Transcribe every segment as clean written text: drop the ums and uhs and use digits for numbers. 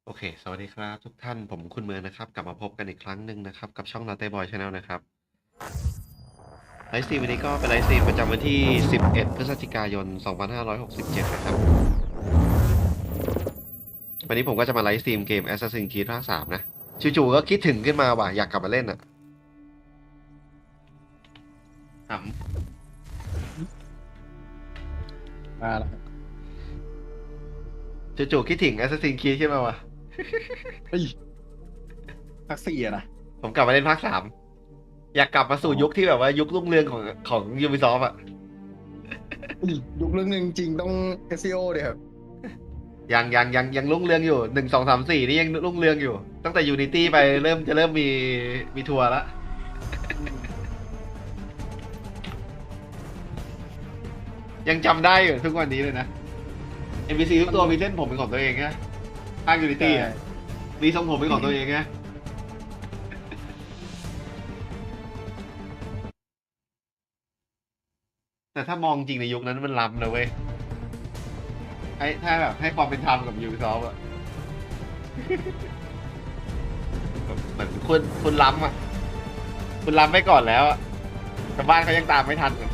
โอเค สวัสดีครับทุกท่าน ผมคุณเมืองนะครับ กลับมาพบกันอีกครั้งหนึ่งนะครับ กับช่อง Latte Boy Channel นะครับ ไลฟ์สตรีมวันนี้ก็เป็นไลฟ์สตรีมประจำวันที่ 11 พฤศจิกายน 2567 นะครับ วันนี้ผมก็จะมาไลฟ์สตรีมเกม Assassin's Creed ภาค 3 นะ จู่ๆก็คิดถึงขึ้นมาว่ะ อยากกลับมาเล่นอ่ะถามมาแล้วครับจู่ๆคิดถึง Assassin's Creed ขึ้นมาว่ะ เฮ้ยภาคสี่อะนะผมกลับมาเล่นภาค 3 อยากกลับมาสู่ยุคที่แบบว่ายุครุ่งเรืองของ Ubisoft อ่ะ เฮ้ยยุคเรื่องหนึ่งจริงต้อง SEO เดียครับยังรุ่งเรืองอยู่1 2 3 4นี่ยังรุ่งเรืองอยู่ตั้งแต่ Unity ไปเริ่มมีทัวร์ละยังจำได้อยู่ทุกวันนี้เลยนะ NPC ทุกตัวมีเส้นผมเป็นของตัวเองนะภาค Unity อ่ะมีทรงผมเป็นของตัวเองนะแต่ถ้ามองจริงในยุคนั้นมันล้ำนะเว้ยถ้าแบบให้ความเป็นธรรมกับ Ubisoft อะเหมือนคุณล้ำอ่ะคุณล้ำไปก่อนแล้วอ่ะแต่บ้านเขายังตามไม่ทันเลย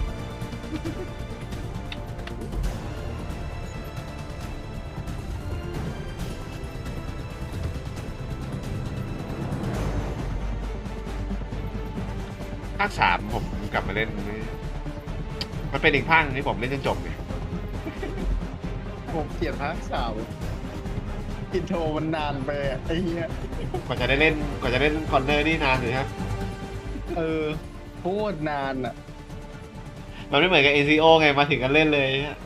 ภาค 3ผมกลับมาเล่นมันเป็นอีกภาคนึงที่ผมเล่นจนจบไงผมเกลียดภาคสามอินโทรมันนานไปอะไอ้เหี้ยกว่าจะเล่นคอนเนอร์นี่นานเลยฮะเออโคตรนานอ่ะมันไม่เหมือนกับ ACO ไงมาถึงกันเล่นเลยฮะ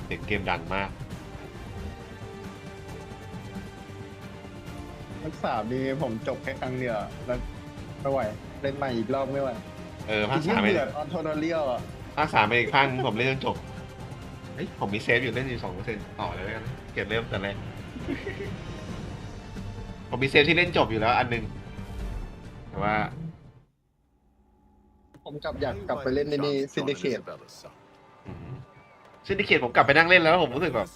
เสียงเกมดังมากภาคสามนี่ผมจบแค่ครั้งเดียวแล้วไม่ไหวเล่นใหม่อีกรอบไม่ไหวภาค ที่ 3ไม่เดือดออนโทนเรียลอ่ะภาค 3เป็นอีกภาคนึงผมเล่นจนจบเฮ้ยผมมีเซฟอยู่เล่นอยู่2%ต่อเลยกันเก็บเริ่มแต่แรกผมมีเซฟที่เล่นจบอยู่แล้วอันนึงแต่ว่าผมอยากกลับไปเล่นในนี่ซินดิเคตซินดิเคตผมกลับไปนั่งเล่นแล้วผมรู้สึกแบบ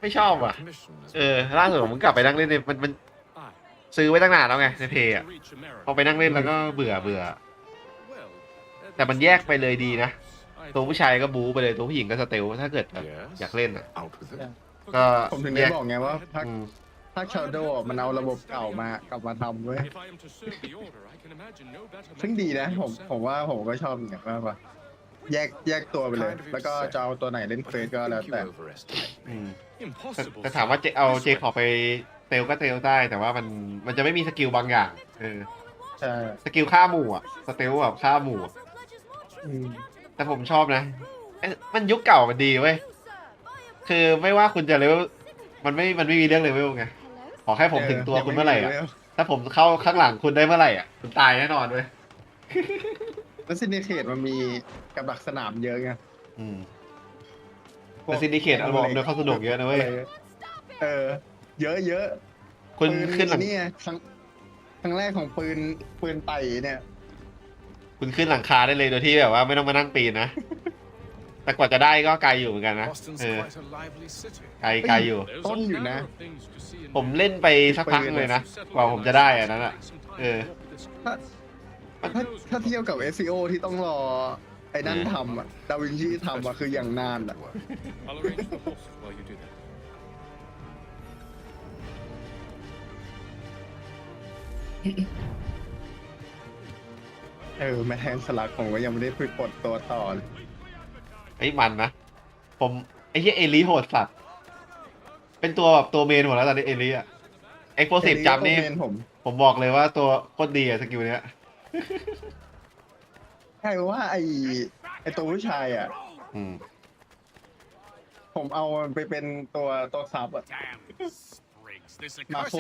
ไม่ชอบว่ะล่าสุดผมกลับไปนั่งเล่นมันซื้อไว้ตั้งนานแล้วไงในเพย์อ่ะพอไปนั่งเล่นแล้วก็เบื่อแต่มันแยกไปเลยดีนะตัวผู้ชายก็บู๊ไปเลยตัวผู้หญิงก็สเตลถ้าเกิดแบบอยากเล่นอ่ะก็ผมถึงได้บอกไงว่าภาคชาโดว์มันเอาระบบเก่ามากลับมาทำเว้ยซึ่งดีนะผมว่าผมก็ชอบอย่างนั้นว่าแยกตัวไปเลยแล้วก็จะเอาตัวไหนเล่นเฟสก็แล้วแต่แต่ถามว่าเอาเจคอบไปเตลก็เตลได้แต่ว่ามันจะไม่มีสกิลบางอย่างใช่สกิลฆ่าหมู่อ่ะสเตลแบบฆ่าหมู่แต่ผมชอบนะมันยุคเก่ามันดีเว้ยคือไม่ว่าคุณจะเลเวลมันไม่มีเรื่องเลเวลไงขอให้ผมถึงตัวคุณเมื่อไหร่อ่ะถ้าผมเข้าข้างหลังคุณได้เมื่อไหร่อ่ะคุณตายแน่นอนเว้ยแล้วซินดิเคตมันมีกับดักสนามเยอะไงแต่ซินดิเคตอารมณ์เดินเข้าสนุกเยอะนะเว้ยเยอะคุณขึ้นหลังนี่ครั้งแรกของปืนไต่เนี่ยคุณขึ้นหลังคาได้เลยโดยที่แบบว่าไม่ต้องมานั่งปีนนะแต่กว่าจะได้ก็ไกลอยู่เหมือนกันนะไกลอยู่ต้นอยู่นะผมเล่นไปสักพักเลยนะกว่าผมจะได้อันนั้นอ่ะถ้าเทียบกับ SEO ที่ต้องรอไอ้นั่นทำอะดาวินชีทำอะคืออย่างนานอะแม่แทงสลักผมก็ยังไม่ได้ไปกดตัวต่อเลยมันนะผมไอ้เหี้ยเอลิโหดสัตว์เป็นตัวแบบตัวเมนหมดแล้วตอนนี้เอลิอะเอ็กโพสิฟจัมนี่ผมบอกเลยว่าตัวโคตรดีอะสกิลเนี้ยใช่ว่าไอตัวผู้ชายอะผมเอามันไปเป็นตัวซับอะมาโค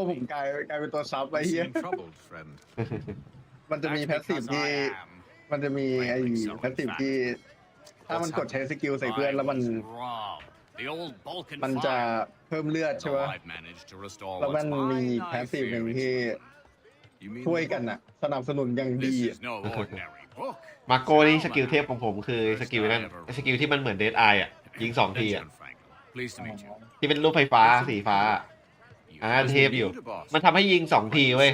ผมกลายเป็นตัวซับไอ้เหี้ยมันจะมีแพสซีฟที่แพสซีฟที่ถ้ามันกดใช้สกิลใส่เพื่อนแล้วมันจะเพิ่มเลือดใช่ไหมแล้วมันมีแพสซีฟหนึ่งที่ ช่วยกันอะสนับสนุนอย่างดี มาโก้นี่สกิลเทพของผมคือสกิลนั่นสกิลที่มันเหมือนเดดไออ่ะยิง2 ทีอ่ะที่เป็นรูปไฟฟ้าสีฟ้าเทพอยู่มันทำให้ยิง2 ทีเว้ย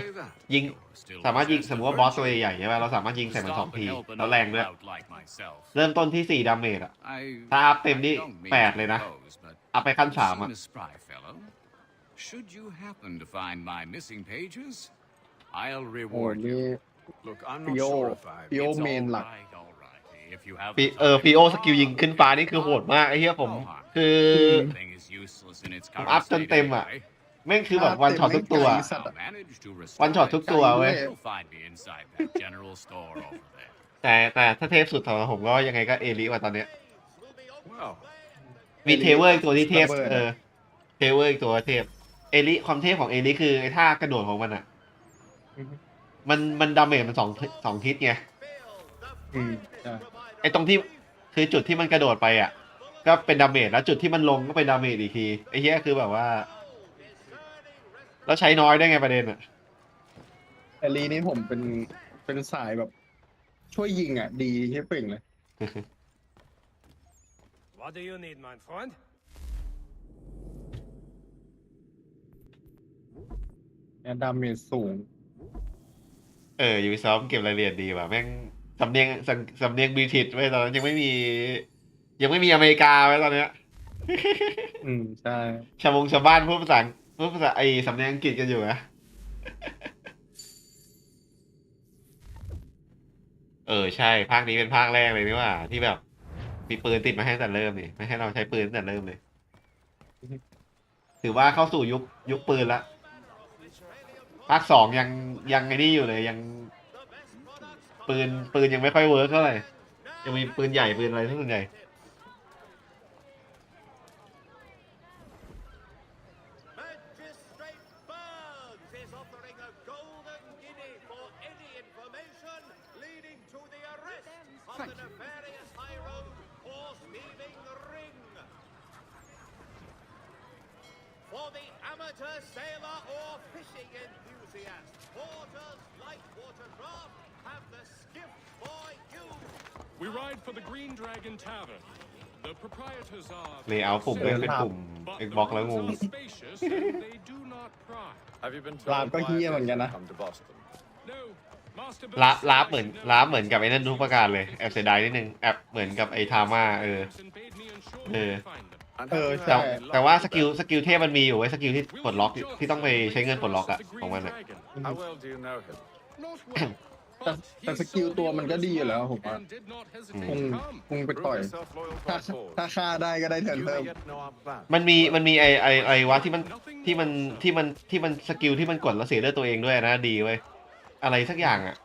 ยิงสามารถยิงสมมติว่าบอสตัวใหญ่ๆใช่ไหมเราสามารถยิงใส่มัน2 ทีแล้วแรงด้วยเริ่มต้นที่4 ดาเมจอ่ะถ้าอัพเต็มนี่8เลยนะอัพไปขั้น3อ่ะ Should you happen to find my missing pages, I'll โอ้ reward นี่ you. ฟิโอฟิโอ It's เมน all หลัก right, all right. If you have ฟิโอสกิลยิงขึ้นฟ้านี่คือโหดมากไอ้เหี้ยผมคือ thing is useless in its ผม current อัพจน state เต็มอ่ะ anyway. แม่งคือแบบวันช็อตทุกตัว I'll manage to restore วันช็อตทุก it. ตัวเว้ย You'll find me inside that general store over there. แต่ถ้าเทพสุดสำหรับผมก็ยังไงก็เอลิว่ะตอนเนี้ย Well, มีเทเวอร์อีกตัวที่เทพเทเวอร์อีกตัวเทพเอลิความเทพของเอลิคือไอ้ท่ากระโดดของมันอ่ะมันดาเมจมันสองทิศไง ใช่ ไอ้ตรงที่คือจุดที่มันกระโดดไปอ่ะก็เป็นดาเมจแล้วจุดที่มันลงก็เป็นดาเมจอีกทีไอ้เหี้ยคือแบบว่าแล้วใช้น้อยได้ไงประเด็นอ่ะ แต่ลีนี้ผมเป็นสายแบบ ช่วยยิงอ่ะ ดีใช่เป่งเลย What do you need, my friend? เนี่ยดาเมจสูง ยูบิซอฟเก็บรายละเอียดดีว่ะแม่งสำเนียงสำเนียงบริติชไว้ตอนนั้นยังไม่มีอเมริกาไว้ตอนเนี้ย ใช่ ชาวบ้านพูดภาษาไอ้สำเนียงอังกฤษกันอยู่นะ ใช่ภาคนี้เป็นภาคแรกเลยนี่ว่าที่แบบมีปืนติดมาให้ตั้งแต่เริ่มนี่ไม่ให้เราใช้ปืนตั้งแต่เริ่มเลย ถือว่าเข้าสู่ยุคปืนละภาค 2ยังไอ้นี่อยู่เลยยังปืนยังไม่ค่อยเวิร์กเท่าไหร่ยังมีปืนใหญ่ปืนอะไรส่วนใหญ่ Magistrate Burns is offering a golden guinea for any information leading to the arrest of the nefarious high road horse thieving ring. For the amateur sailor or fishing enthusiast, Porter's light water craft have the skiff for you. We ride for the Green Dragon Tavern. The proprietors are เลเยอร์ปุ่มเล่นเป็นปุ่ม Xbox แล้วงง spacious and they do not pry. Have you been ลาบ told ก็ why เฮี้ย it เหมือน is กัน you นะ come to Boston? No, Master ลาบเหมือนกับไอ้นั่นทุกประการเลยแอบเสียดายนิดนึงแอบเหมือนกับไอ้ทาม่าbade me ensure Ừ. you find them. And Ừ, have you sao? had any แต่ว่า luck ส with กิล that? เทพมันมีอยู่ไว้สกิลที่ปลดล็อกที่ต้องไปใช้เงินปลดล็อกอะ The ของ Green มันอะ Dragon. How well do you know him? Not well, แต่ but แต่ he สกิล sold ตัว me มันก็ดีอยู่แล้วผม orders ว่า and did not ค hesitate ง to come. คงไปต่อย Prove yourself loyal to ถ้า our cause. ถ้าฆ่าได้ก็ได้เทิร์น You เพิ่ may ม yet know our plan. มันมีไอวะที่มันสกิลที่มันกดแล้วเสียเลือดตัวเองด้วยนะดีเว้ยอะไรสักอย่างอะ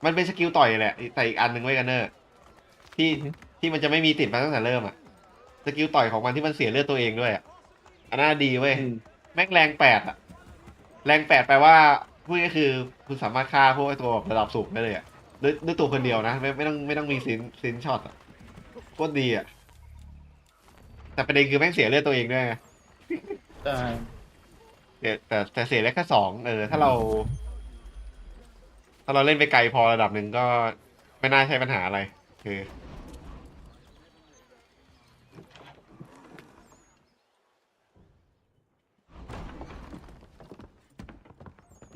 มันเป็นสกิลต่อยแหละแต่อีกอันหนึ่งไว้กันเนอร์ที่มันจะไม่มีติดมาตั้งแต่เริ่มอะสกิลต่อยของมันที่มันเสียเลือดตัวเองด้วยอะอันน่าดีเว้ย แม่งแรง8อะแรง8แปลว่าพูดก็คือคุณสามารถฆ่าพวกไอ้ตัวแบบระดับสูงได้เลยอะด้วยตัวคนเดียวนะไม่ต้องมีซินช็อตอะโคตรดีอะแต่ประเด็นคือแม่งเสียเลือดตัวเองด้วยไง ใช่ แต่เสียได้แค่2ถ้าเราเล่นไปไกลพอระดับหนึ่งก็ไม่น่าใช่ปัญหาอะไรคือ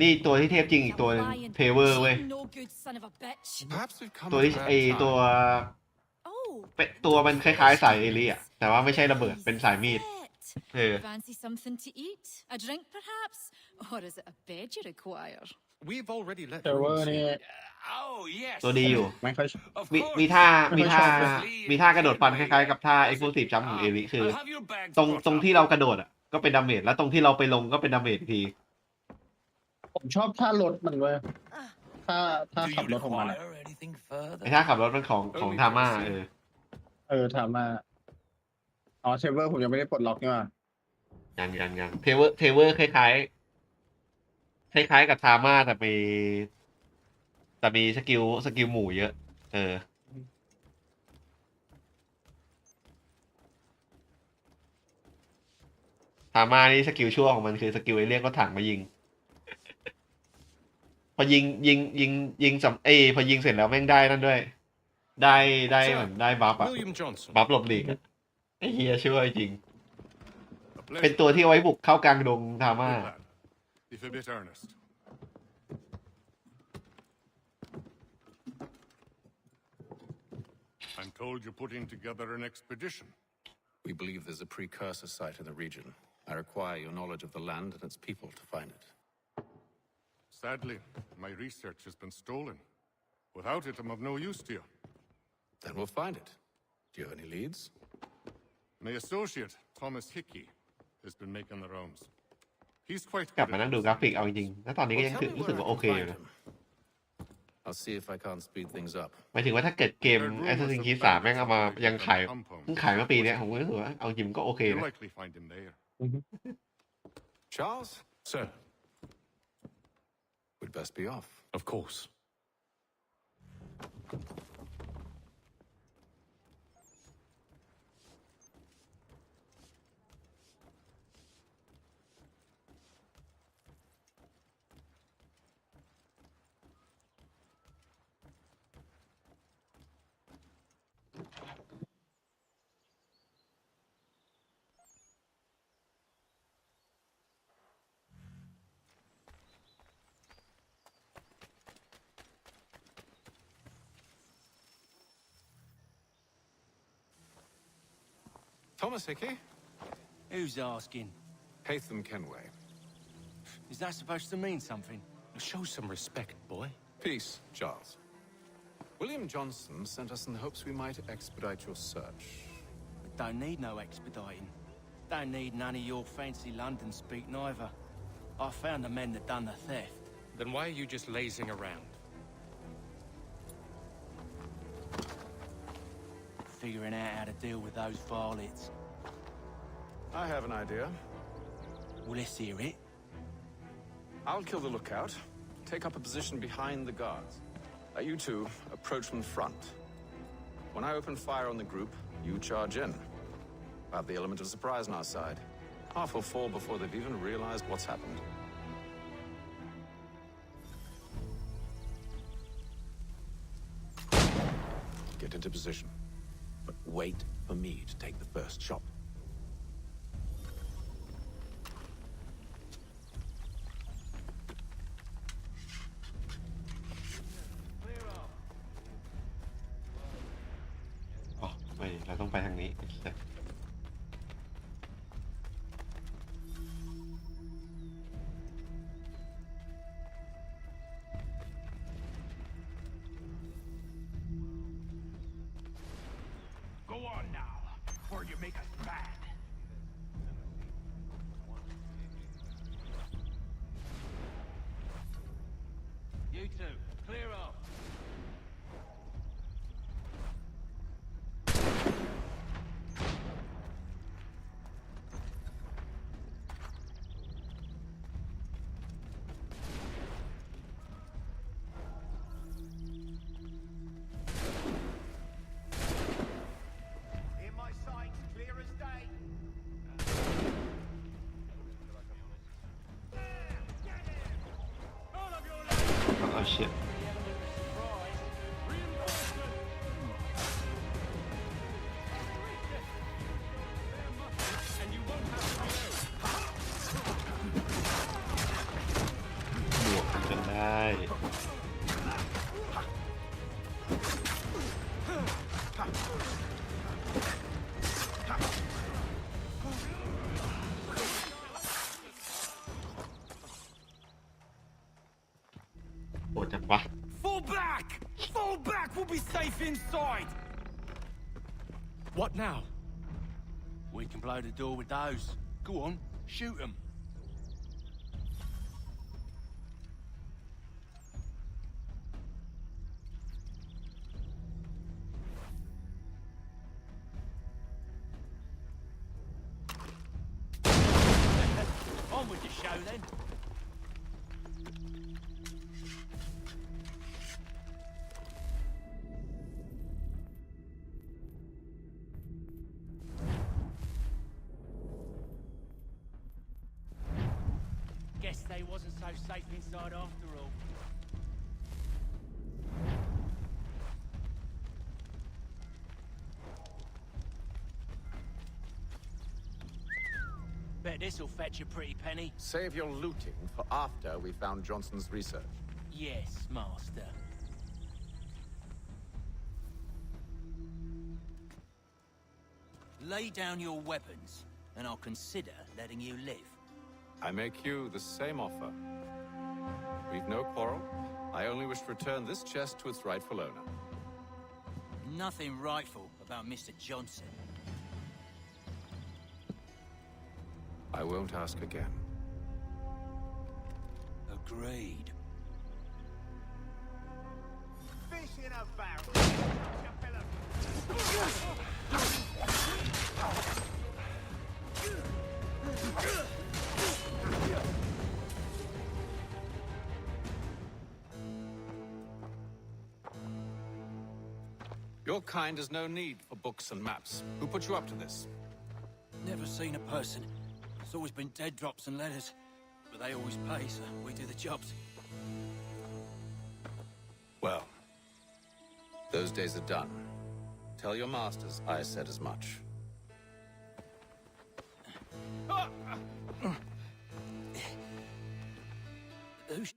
นี่ตัวที่เทพจริงอีกตัวเทเวอร์เว้ย No good son of a bitch. Perhaps we've come ตัว at ที่ a bad ไอ time. ตัว Oh, ตัวมันคล้ายๆสายเอลิอะแต่ว่าไม่ใช่ระเบิดเป็นสายมีด bet. Fancy something to eat? A drink, perhaps? Or is it a bed you require? We've already let เทเวอร์ rooms นี่ Oh, yes. ตัวดีอยู่ ไม่ค่อย Of มี course. มีท่า ไม่ค่อยชอบเลย มีท่ากระโดดฟันคล้ายๆกับท่า Explosive Jump ของเอลิคือ I'll have your bags ตรง brought ตรง up. ที่เรากระโดดอ่ะก็เป็นดาเมจแล้วตรงที่เราไปลงก็เป็นดาเมจอีกที ผมชอบท่ารถมันเว้ยถ้า Do ขับ you รถของมันอะ require anything further? ไอ้ท่าขับรถมันของทาม่าถามมาอ๋อเทเวอร์ผมยังไม่ได้ปลดล็อกนี่หว่า ยังเทเวอร์คล้ายๆกับทาม่าแต่มีสกิลหมู่เยอะทาม่านี่สกิลชั่วของมันคือสกิลไอ้เรียกรถถังมายิง อยิงพอยิงเสร็จแล้วแม่งได้นั่นด้วย ได้เหมือนได้บัฟอะ William Johnson. บัฟหลบหลีกอะไอ้เฮียช่วยจริง A เป็น pleasure. ตัวที่เอาไว้บุกเข้ากลางดงทาม่า Good lad, if a bit earnest. I'm told you're putting together an expedition. We believe there's a precursor site in the region. I require your knowledge of the land and its people to find it. Sadly, my research has been stolen. Without it, I'm of no use to you. Then we'll find it. Do you have any leads? My associate, Thomas Hickey, has been making the rounds. He's quite กลับ good มา at นั่งดู this. กราฟิกเอาจริงๆแล้วตอนนี้ก็ Well, ยัง tell me รู้ where สึก I ว่าโอ can เคอยู่ find นะ him. I'll see if I can't speed things up. หมายถึงว่าถ้าเกิดเกม Assassin's Creed 3แม่งเอามายังขายเพิ่งขายเมื่อปีเนี้ยผมก็รู้สึกว่าเอาจริงก็โอเค You'll นะ likely find him there. Charles, Sir, we'd best be off. of course. Thomas Hickey? Who's asking? Haytham Kenway. Is that supposed to mean something? Show some respect, boy. Peace, Charles. William Johnson sent us in the hopes we might expedite your search. Don't need no expediting. Don't need none of your fancy London speak neither. I found the men that done the theft. Then why are you just lazing around? Figuring out how to deal with those varlets. I have an idea. Well, let's hear it. I'll kill the lookout, take up a position behind the guards. You two approach from the front. When I open fire on the group, you charge in. I have the element of surprise on our side. Half will fall before they've even realized what's happened. Get into position. But wait for me to take the first shot. อ๋อไม่เราต้องไปทางนี้ Go on now, before you make us mad. You two, clear off. In my sight, clear as day. All of your lads, เอาเชี่ย And you won't have to know. บวกกันจนได้ โหดจังวะ Fall back! Fall back! We'll be safe inside! What now? We can blow the door with those. Go on, shoot them. On with the show then. Guess they wasn't so safe inside after all. this'll fetch a pretty penny. Save your looting for after we found Johnson's research. Yes, master. Lay down your weapons, and I'll consider letting you live. I make you the same offer. We've no quarrel. I only wish to return this chest to its rightful owner. Nothing rightful about Mr. Johnson. I won't ask again. Agreed. Fish in a barrel. Your kind has no need for books and maps. Who put you up to this? Never seen a person. It's always been dead drops and letters. But they always pay, so we do the jobs. Well, those days are done. Tell your masters I said as much. Who's...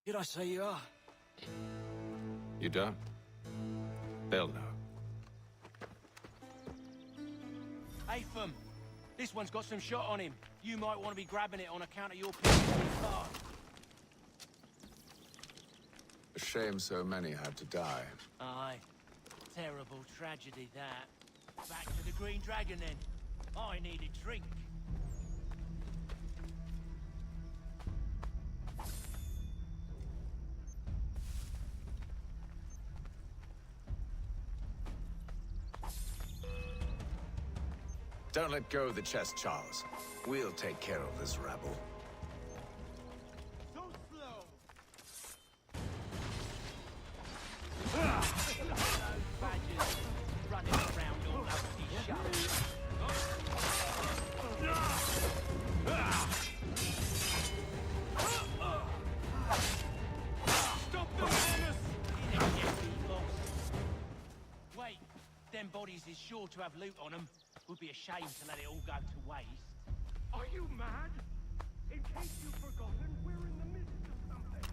Did I say you are? You don't? They'll know. Hey, Fum. This one's got some shot on him. You might want to be grabbing it on account of your car. A shame so many had to die. Aye. Terrible tragedy, that. Back to the Green Dragon, then. I need a drink. Don't let go of the chest, Charles. We'll take care of this rabble. So slow. Those badgers running around all over these shows. Stop them, Amos! Wait, them bodies is sure to have loot on them. Would be a shame to let it all go to waste. Are you mad? In case you've forgotten, we're in the midst of something.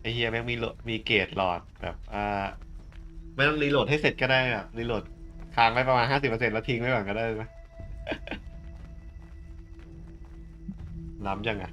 ไอเฮียแม่งมีเกรดหลอดแบบไม่ต้องรีโหลดให้เสร็จก็ได้แบบรีโหลดค้างไว้ประมาณ 50% แล้วทิ้งไว้ก่อนก็ได้ไหม ล้ำจังอะ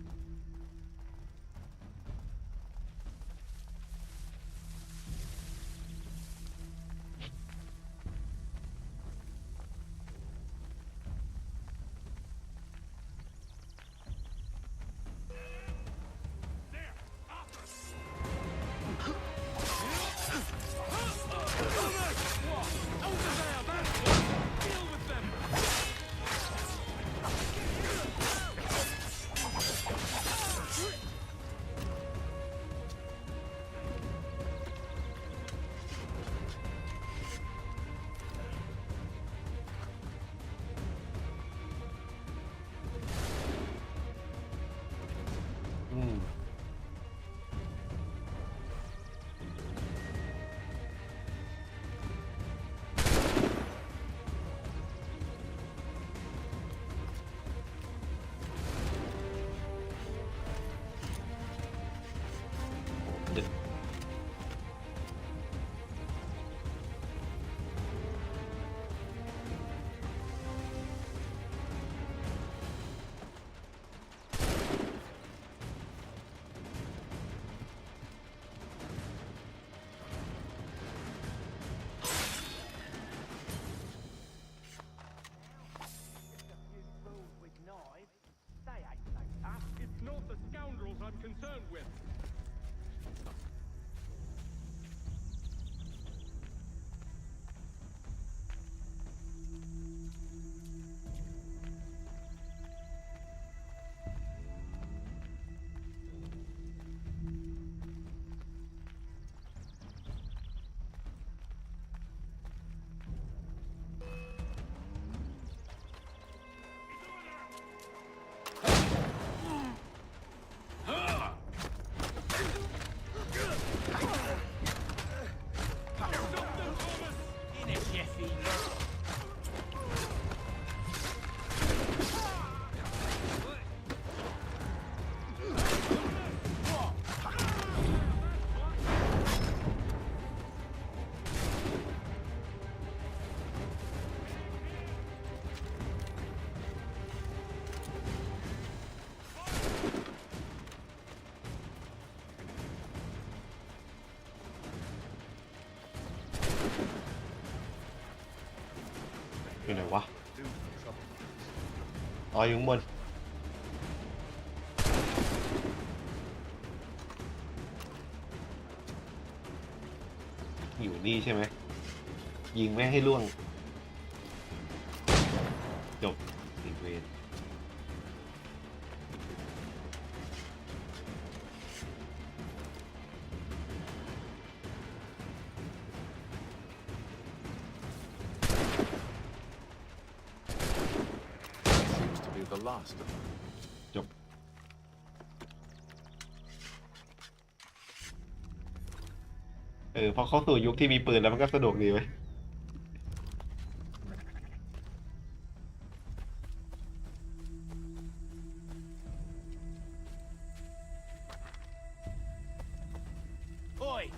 It's not the scoundrels I'm concerned with. อ๋ออยู่ข้างบนอยู่นี่ใช่ไหมยิงไม่ให้ล่วงจบอีกเวร Seems to be the last of them. จบพอเข้าสู่ยุคที่มีปืนแล้วมันก็สะดวกดีไหม Oi!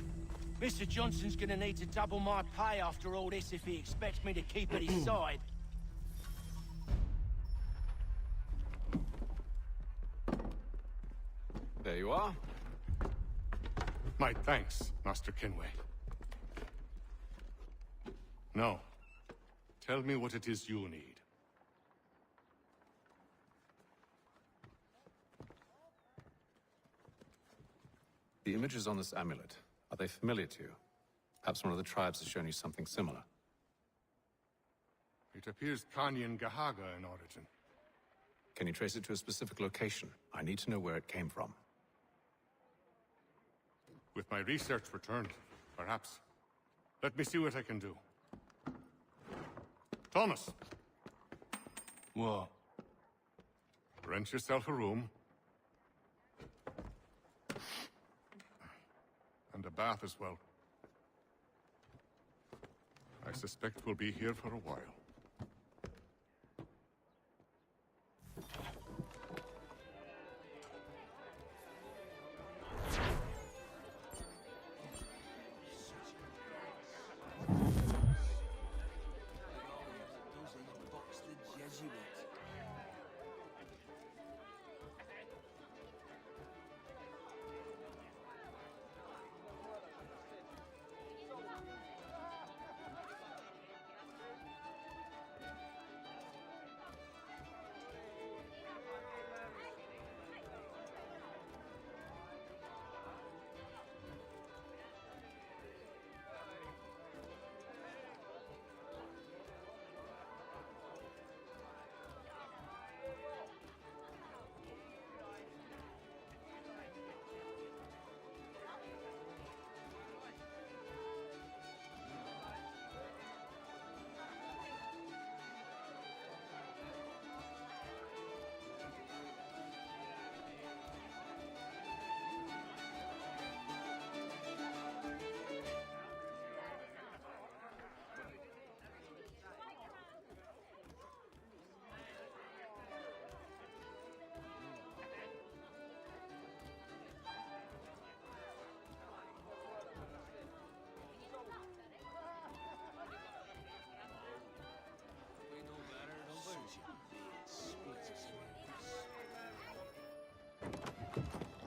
Mr. Johnson's gonna need to double my pay after all this if he expects me to keep at his side. There you are. My thanks, Master Kenway. Now, tell me what it is you'll need. The images on this amulet, are they familiar to you? Perhaps one of the tribes has shown you something similar. It appears Kanyan Gahaga in origin. Can you trace it to a specific location? I need to know where it came from. With my research returned, perhaps. Let me see what I can do. Thomas, What? rent yourself a room. And a bath as well. I suspect we'll be here for a while.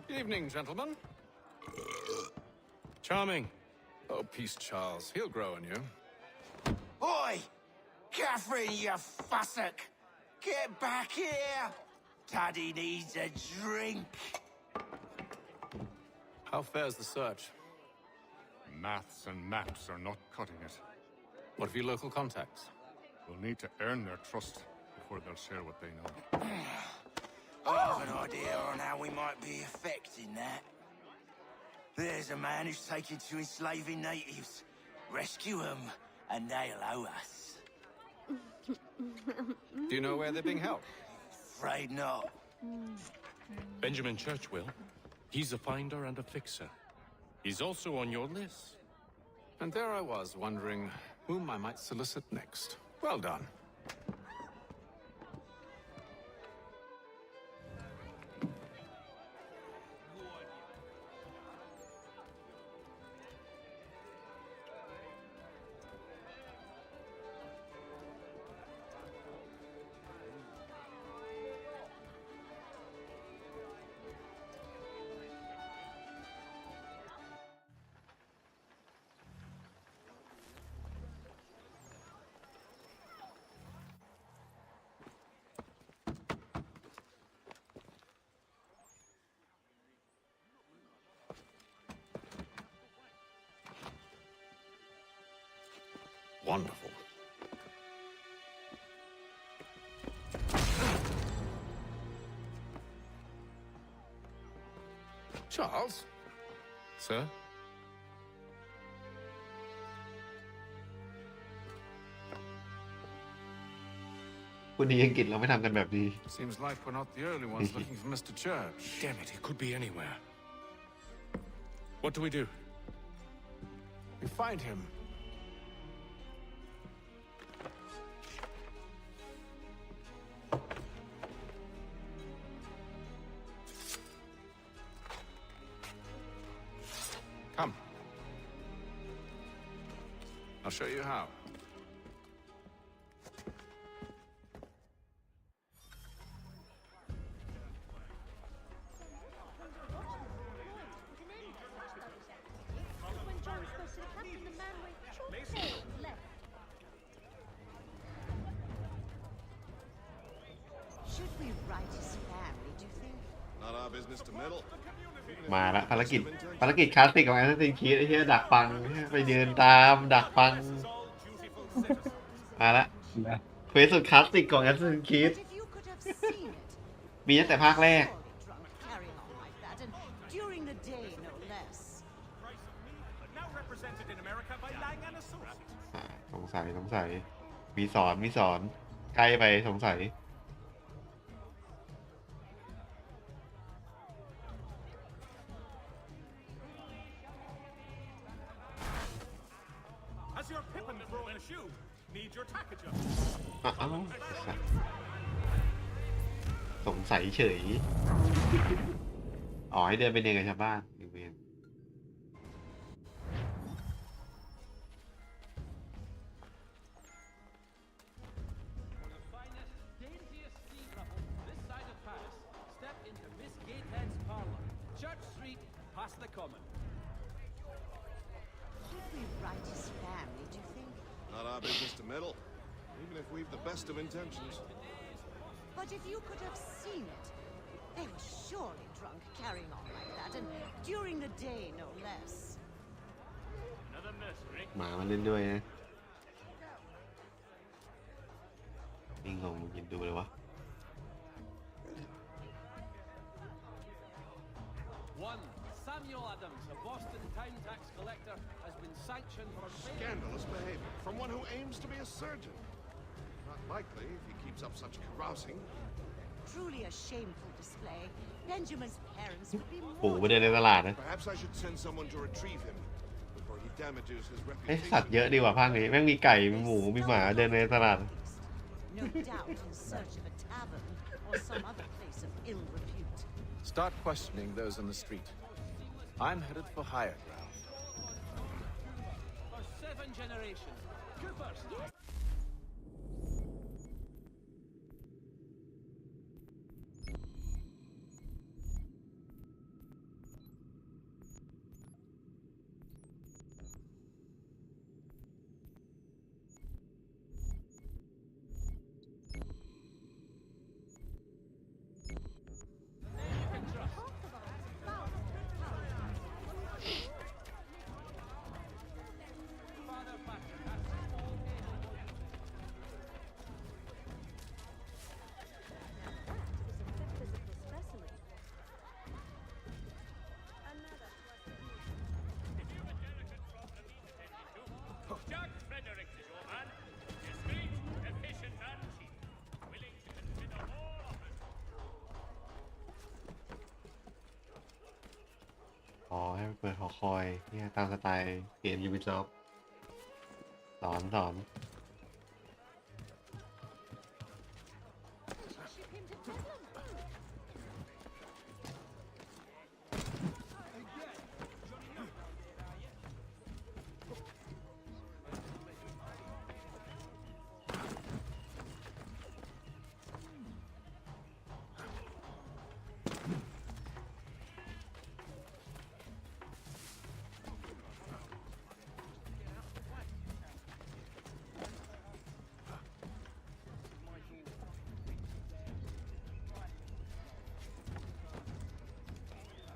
Good evening, gentlemen. Charming. Oh, peace, Charles. He'll grow on you. Oi! Catherine, you fussock! Get back here! Taddy needs a drink. How fares the search? Maths and maps are not cutting it. What of your local contacts? We'll need to earn their trust before they'll share what they know. I have an idea on how we might be affecting that. There's a man who's taken to enslaving natives. Rescue them, and they'll owe us. Do you know where they're being held? Afraid not. Benjamin Church will. He's a finder and a fixer. He's also on your list. And there I was, wondering whom I might solicit next. Well done. wonderful. Charles? Sir? คุณดีอังกฤษเราไม่ทำกันแบบนี้ Seems like we're not the only ones looking for Mr. Church. Damn it, he could be anywhere. What do we do? We find him. Come. I'll show you how. When John's supposed to captain the man with short hair left. Should we write his family, do you think? Not our business to meddle. มาละภารกิจคลาสสิกของ Assassin's Creed ไอ้เหี้ยดักฟังไปเดินตามดักฟังมาละเควสสุดคลาสสิกของ Assassin's Creed But if you could have seen it, มีตั้งแต่ภาคแรก surely drunk, carrying on like that, and during the day, no less. Now represented in America by Lang and Associates. สงสัยมีสอนใกล้ไปสงสัย As your pippin throwing a shoe, need your tackage. อ้าวสงสัยเฉยอ๋อให้เดินไปเดินกับชาวบ้านอยู่เวียน Should we write his family, do you think? Not our business to meddle, even if we've the best of intentions. But if you could have seen it, they were surely drunk, carrying on like that, and during the day, no less. หมามันเล่นด้วยนะนี่งงยินดูเลยวะ One Samuel Adams, a Boston town tax collector, has been sanctioned for Scandalous behavior from one who aims to be a surgeon. Not likely if he keeps up such carousing. Truly a shameful display. Benjamin's parents would be ปู่ more. ไปเดินในตลาดนะ Perhaps I should send someone to retrieve him before he damages his เอ้ย reputation. สัตว์เยอะดีกว่าภาคนี้แม่งมีไก่มีหมูมีหมาเดินในตลาด No doubt in search of a tavern or some other place of ill repute. Start questioning those in the street. I'm headed for higher ground. for 7 generations. Coopers, อ๋อให้เปิดหอคอยเนี่ยตามสไตล์เกม Ubisoft สอน Ship him to Devon.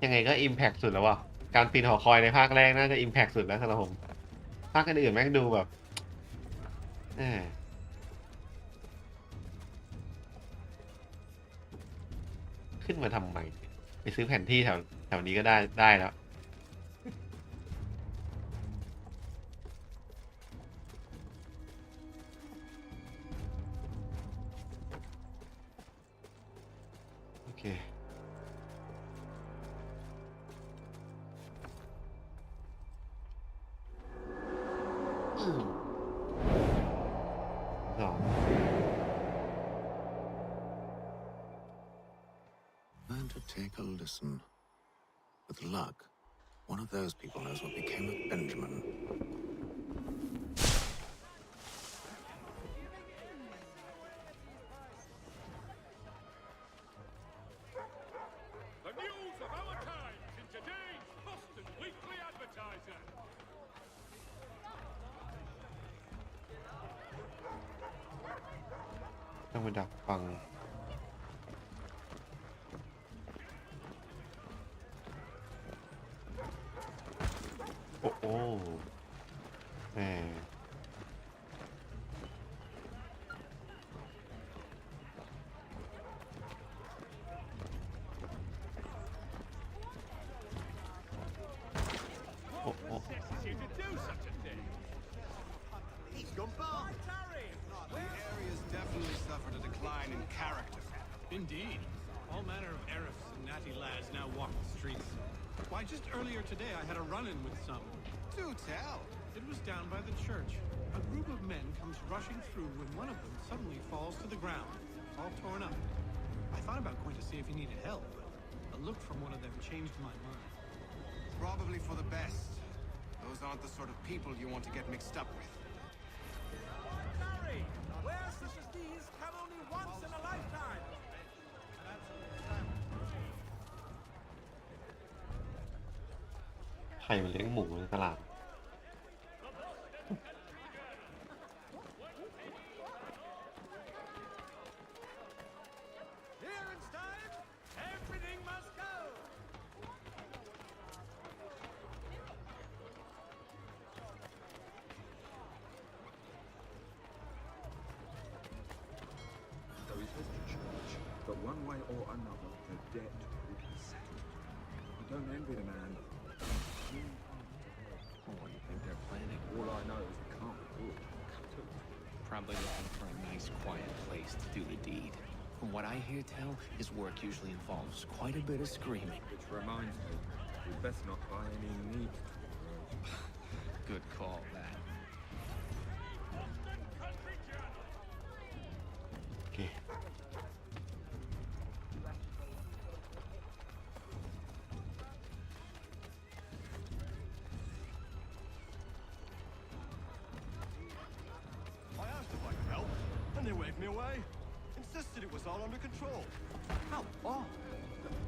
ยังไงก็ Impact สุดแล้วว่ะการปีนหอคอยในภาคแรกน่าจะ Impact สุดแล้วสำหรับผมภาคอื่นๆแม่งดูแบบ เออขึ้นมาทำไมไปซื้อแผนที่แถวนี้ก็ได้แล้วโอเคสอง Learn to take a listen. With luck, one of those people knows what became of Benjamin. The news of our times in today's Boston Weekly Advertiser. ต้องมาดักฟังโอ้โหแหมโอ้โห Necessity to do such a thing. He's gone by. The area's definitely suffered a decline in character. Indeed. All manner of Arifs and natty lads now walk the streets. Why, just earlier today I had a run-in with some. Do tell. It was down by the church. A group of men comes rushing through when one of them suddenly falls to the ground, all torn up. I thought about going to see if he needed help, but a look from one of them changed my mind. Probably for the best. Those aren't the sort of people you want to get mixed up with. Barry, where such as these come only once in a lifetime. ใครมาเลี้ยงหมูในตลาด Here in time, everything must go. Though he says to church, but one way or another, the debt will be settled. I don't envy the man. What do you think they're planning? All I know is it can't be good. Probably looking for a nice, quiet place to do the deed. From what I hear tell, his work usually involves quite a bit of screaming. Which reminds me, we best not buy any meat. Good call, that. โอเค I asked if I could help, and they waved me away. Insisted it was all under control. How odd.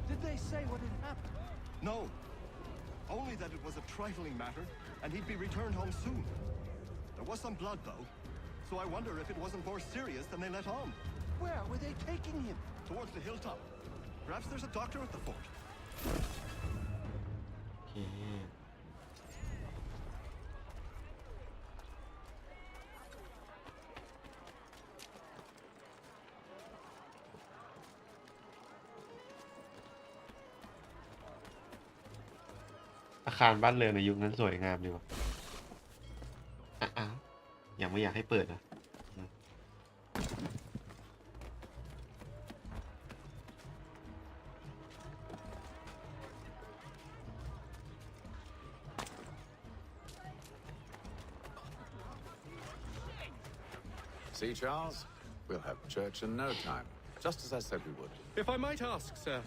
Did they say what had happened? No. Only that it was a trifling matter, and he'd be returned home soon. There was some blood, though, so I wonder if it wasn't more serious than they let on. Where were they taking him? Towards the hilltop. Perhaps there's a doctor at the fort. โอเค อาคารบ้านเรือนในยุคนั้นสวยงามดีว่ะอ่ะยังไม่อยากให้เปิดนะ See, Charles? We'll have church in no time, just as I said we would. If I might ask, sir,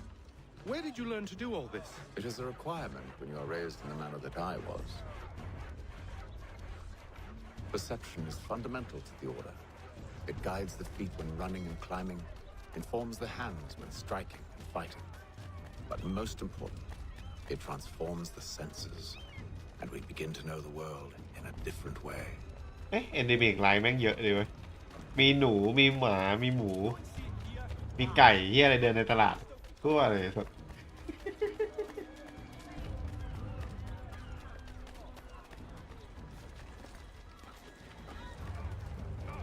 where did you learn to do all this? It is a requirement when you are raised in the manner that I was. Perception is fundamental to the order. It guides the feet when running and climbing, informs the hands when striking and fighting. But most important, it transforms the senses, and we begin to know the world in a different way. เอ๊ะ endemic ไลน์แม่งเยอะเลยเว้ย มีหนู มีหมา มีหมู มีไก่เหี้ยอะไรเดินในตลาดทั่วเลยสด Now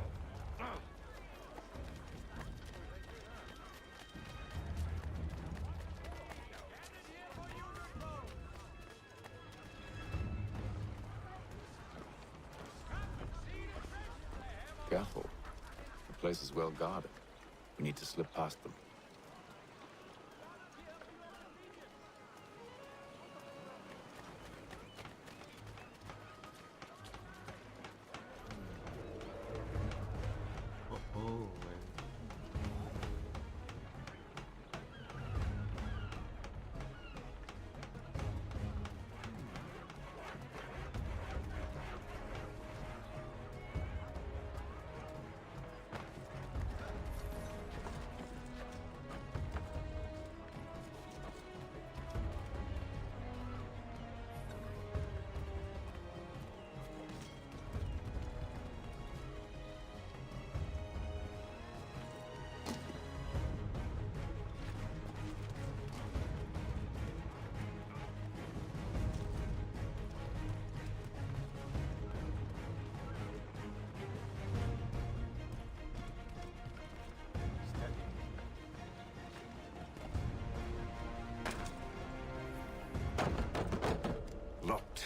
Careful. The place is well guarded. We need to slip past them. โอ้โหLocked.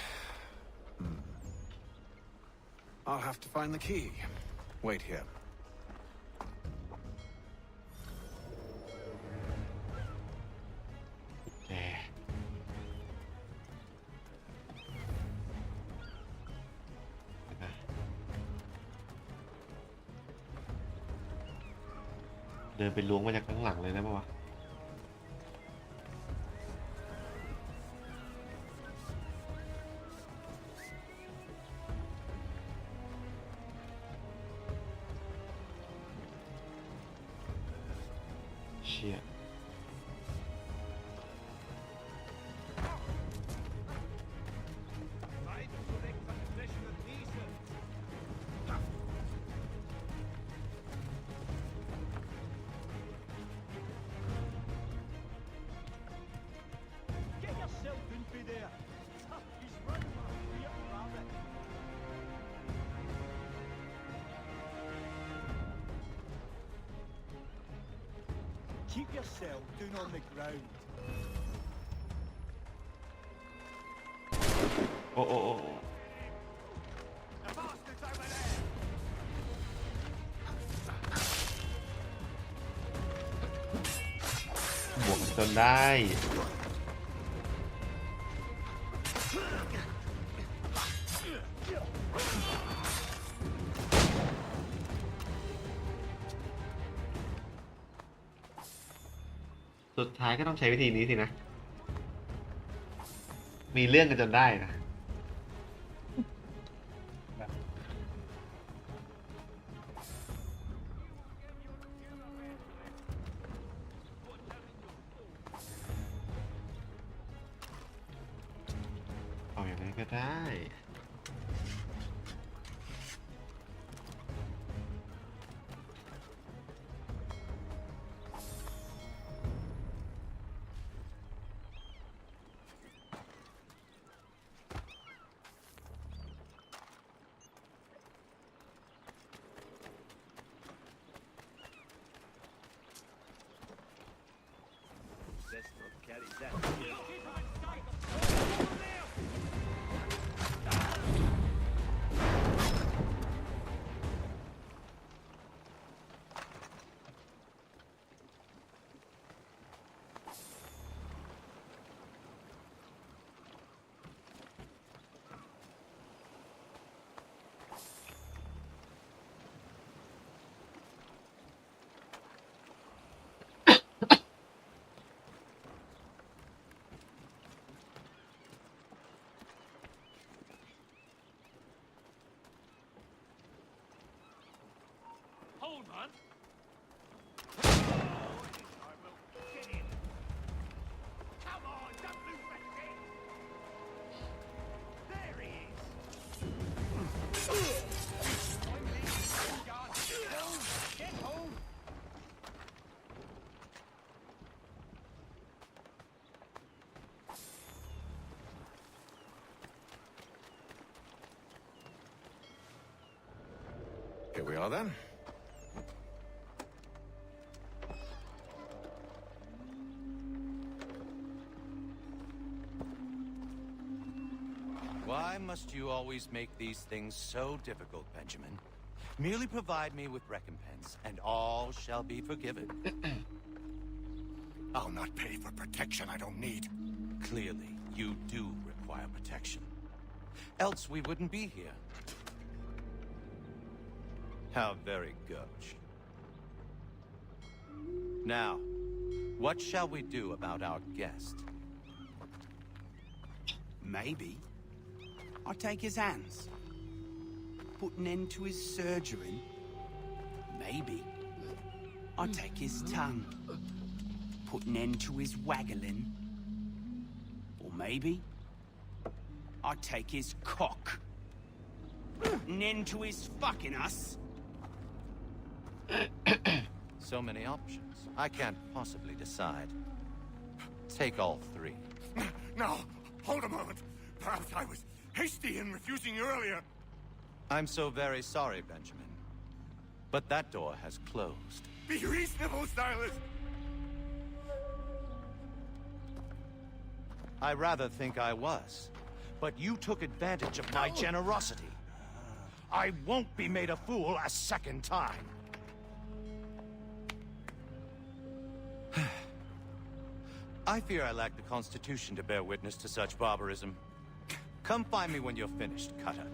I'll have to find the key. Wait here. แกเดินไปล้วงมาจากข้างหลังเลยนะปะวะเชี่ย Get yourself in through there. He's running like a real rabbit. Keep yourself down on the ground. โอ้โอ้โอ้ The bastard's over there. บวกจนได้ สุดท้ายก็ต้องใช้วิธีนี้สินะ มีเรื่องกันจนได้นะ เอาอย่างไรก็ได้ Hold on. I will get in. Come on, don't lose that thing. There he is. I'm leaving. Get home. Here we are then. Why must you always make these things so difficult, Benjamin? Merely provide me with recompense, and all shall be forgiven. I'll not pay for protection I don't need. Clearly, you do require protection. Else we wouldn't be here. How very gauche. Now, what shall we do about our guest? Maybe I'll take his hands. Put an end to his surgery. Maybe I'll take his tongue. Put an end to his waggling. Or maybe I'll take his cock. Put an end to his fucking us. So many options. I can't possibly decide. Take all three. No, hold a moment. Perhaps I was hasty in refusing you earlier. I'm so very sorry, Benjamin. But that door has closed. Be reasonable, Silas. I rather think I was. But you took advantage of my generosity. I won't be made a fool a second time. I fear I lack the constitution to bear witness to such barbarism. Come find me when you're finished, Cutter.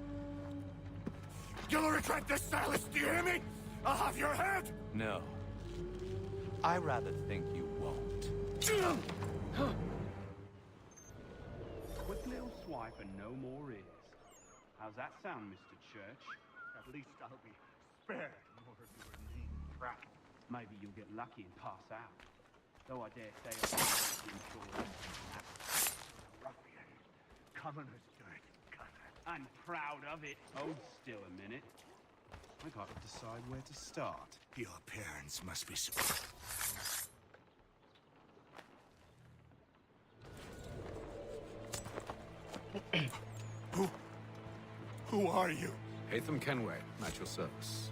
You'll regret this, Silas. Do you hear me? I'll have your head. No. I rather think you won't. Quick little swipe and no more ears. How's that sound, Mr. Church? At least I'll be spared more of your name prattle. Maybe you'll get lucky and pass out. Though I dare say I'm sure Ruffian. Commoner's dirt, Cutter. I'm proud of it. Hold still a minute. I gotta decide where to start. Your parents must be so... Who are you? Hatham Kenway, at your service.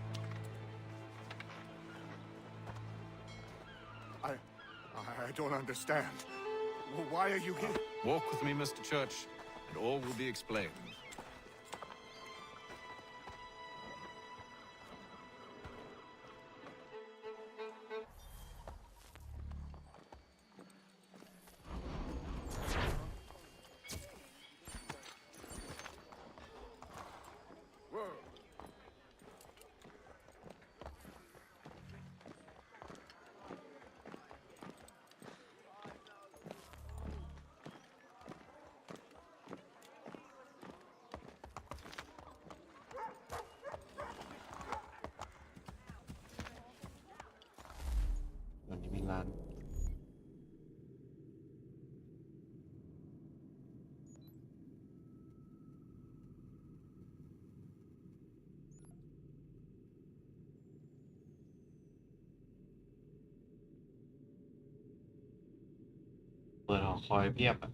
I don't understand. Why are you here? Walk with me, Mr. Church, and all will be explained.วันนี้มีร้านเปิดหอคอยเพียบอ่ะ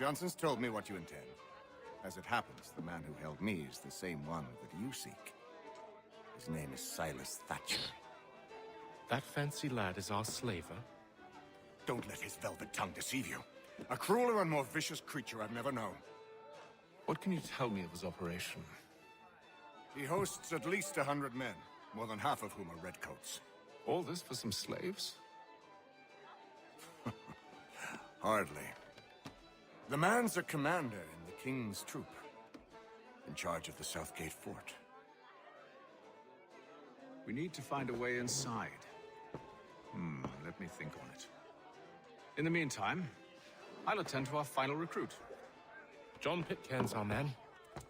Johnson's told me what you intend. As it happens, the man who held me is the same one that you seek. His name is Silas Thatcher. That fancy lad is our slaver? Don't let his velvet tongue deceive you. A crueler and more vicious creature I've never known. What can you tell me of his operation? He hosts at least 100 men, more than half of whom are redcoats. All this for some slaves? Hardly. The man's a commander in the king's troop, in charge of the Southgate fort. We need to find a way inside. Let me think on it. In the meantime, I'll attend to our final recruit. John Pitcairn's our man.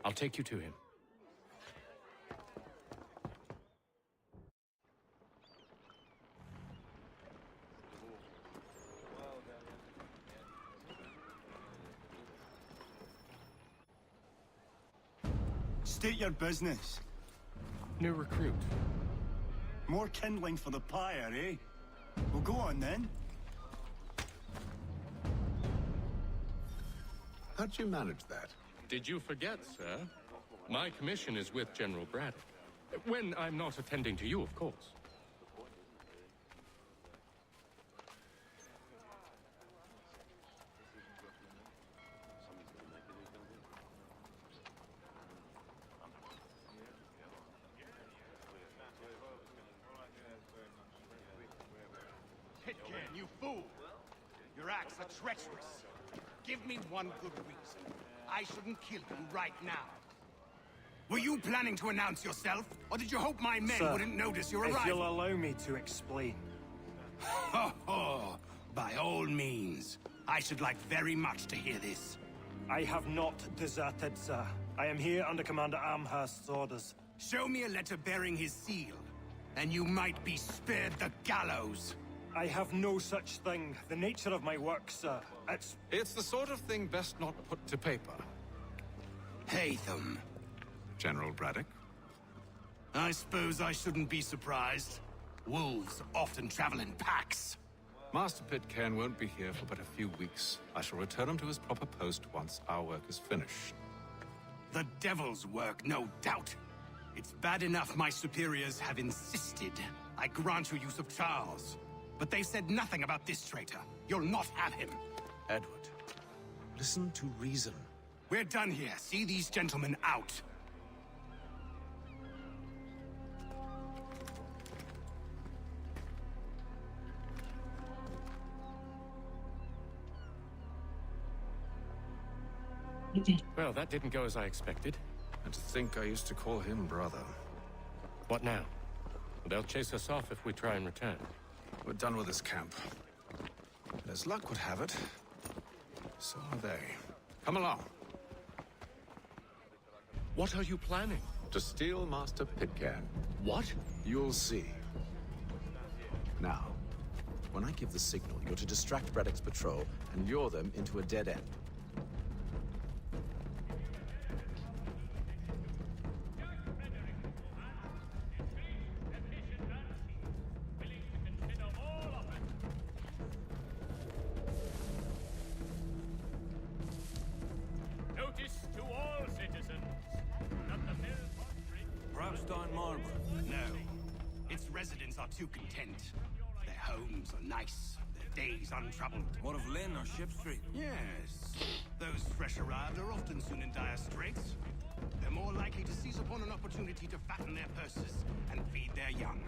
I'll take you to him. State your business. New recruit. More kindling for the pyre, eh? Well, go on then. How'd you manage that? Did you forget, sir? My commission is with General Braddock. When I'm not attending to you, of course. Pitcairn, you fool! Your acts are treacherous. Give me one good reason. I shouldn't kill you right now. Were you planning to announce yourself, or did you hope my men Sir, wouldn't notice your if arrival? you'll allow me to explain. Ho ho! By all means. I should like very much to hear this. I have not deserted, sir. I am here under Commander Amherst's orders. Show me a letter bearing his seal, and you might be spared the gallows. I have no such thing. The nature of my work, sir, It's the sort of thing best not put to paper. Hatham. General Braddock? I suppose I shouldn't be surprised. Wolves often travel in packs. Master Pitcairn won't be here for but a few weeks. I shall return him to his proper post once our work is finished. The devil's work, no doubt. It's bad enough my superiors have insisted I grant you use of Charles. But they said nothing about this traitor. You'll not have him. Edward, listen to reason. We're done here. See these gentlemen out. Well, that didn't go as I expected. And to think I used to call him brother. What now? They'll chase us off if we try and return. We're done with this camp. And as luck would have it, so are they. Come along. What are you planning? To steal Master Pitcairn. What? You'll see. Now, when I give the signal, you're to distract Braddock's patrol and lure them into a dead end. Notice to all citizens that the mill factory... Brabstein Marble. No. Its residents are too content. Their homes are nice, their days untroubled. What of Lynn or Ship Street? Yes. Those fresh arrived are often soon in dire straits. They're more likely to seize upon an opportunity to fatten their purses and feed their young.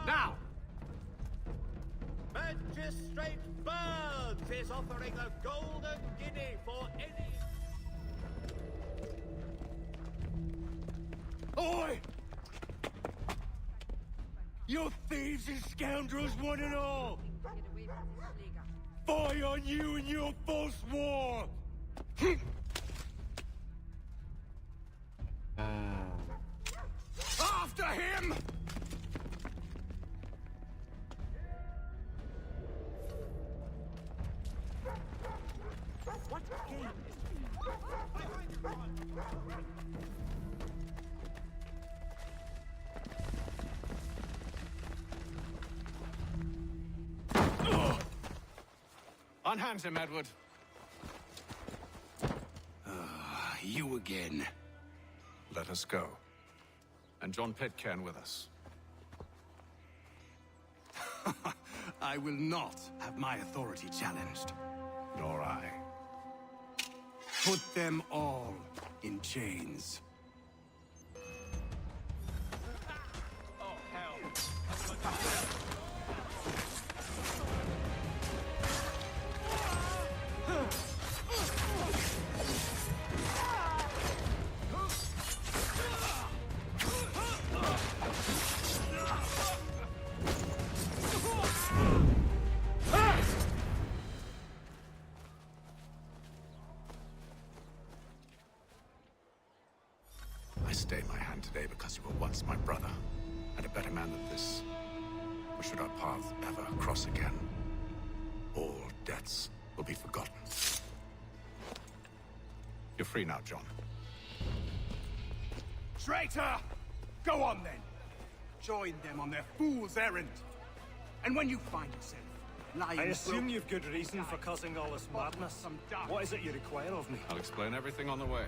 Now! Magistrate Burns is offering a golden guinea for any... Oi! You thieves and scoundrels, one and all! Fie on you and your false war! After him! What game? Unhand him, Edward. You again. Let us go. And John Pitcairn with us. I will not have my authority challenged. Nor I. Put them all in chains. stay my hand today because you were once my brother, and a better man than this. Or should our paths ever cross again, all debts will be forgotten. You're free now, John. Traitor! Go on then. Join them on their fool's errand. And when you find yourself lying... I assume you've good reason for causing all this madness. What is it you require of me? I'll explain everything on the way.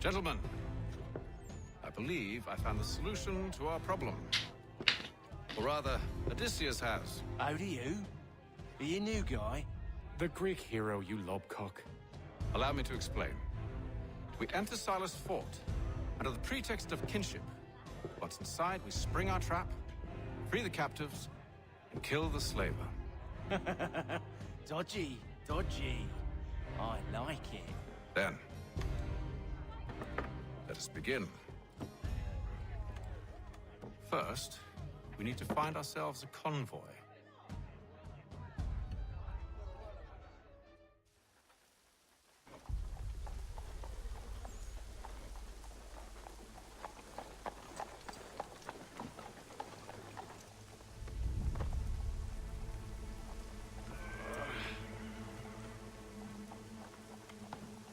Gentlemen, I believe I found the solution to our problem. Or rather, Odysseus has. Oh, do you? Are you a new guy? The Greek hero, you lobcock. Allow me to explain. We enter Silas' fort under the pretext of kinship. Once inside, we spring our trap, free the captives, and kill the slaver. Dodgy, dodgy. I like it. Then, let us begin. First, we need to find ourselves a convoy.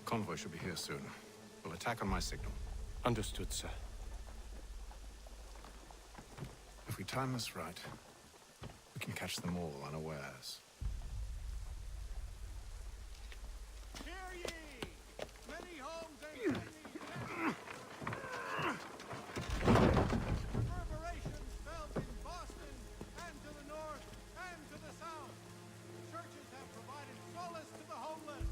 Convoy should be here soon. We'll attack on my signal. Understood, sir. If we time this right, we can catch them all unawares. Hear ye! Many homes and reverberations felt in Boston and to the north and to the south. Churches have provided solace to the homeless.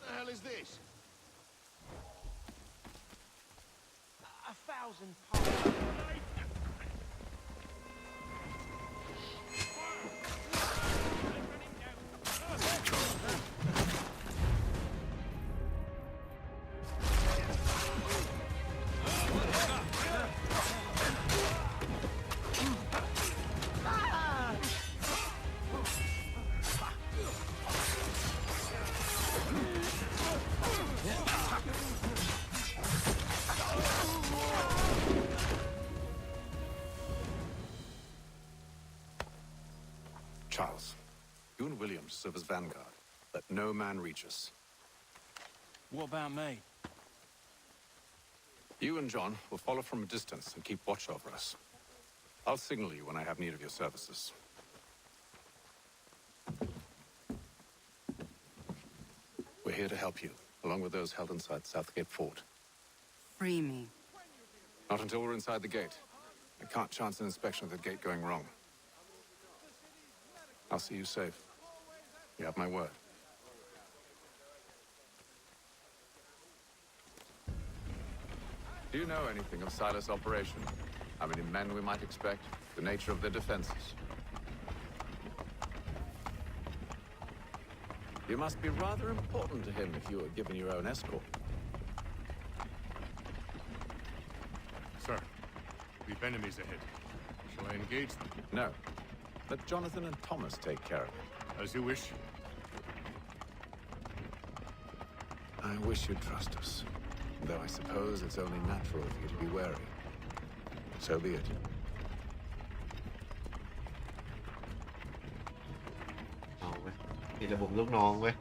The hell is this? 1,000 pounds. Charles, you and William serve as vanguard. Let no man reach us. What about me? You and John will follow from a distance and keep watch over us. I'll signal you when I have need of your services. We're here to help you, along with those held inside Southgate Fort. Free me. Not until we're inside the gate. I can't chance an inspection of the gate going wrong. I'll see you safe. You have my word. Do you know anything of Silas' operation? How many men we might expect? The nature of their defenses? You must be rather important to him if you were given your own escort. Sir, we've enemies ahead. Shall I engage them? No. Let Jonathan and Thomas take care of it. As you wish. I wish you'd trust us. Though I suppose it's only natural for you to be wary. So be it. เอาเว้ยมีระบบลูกน้องเว้ย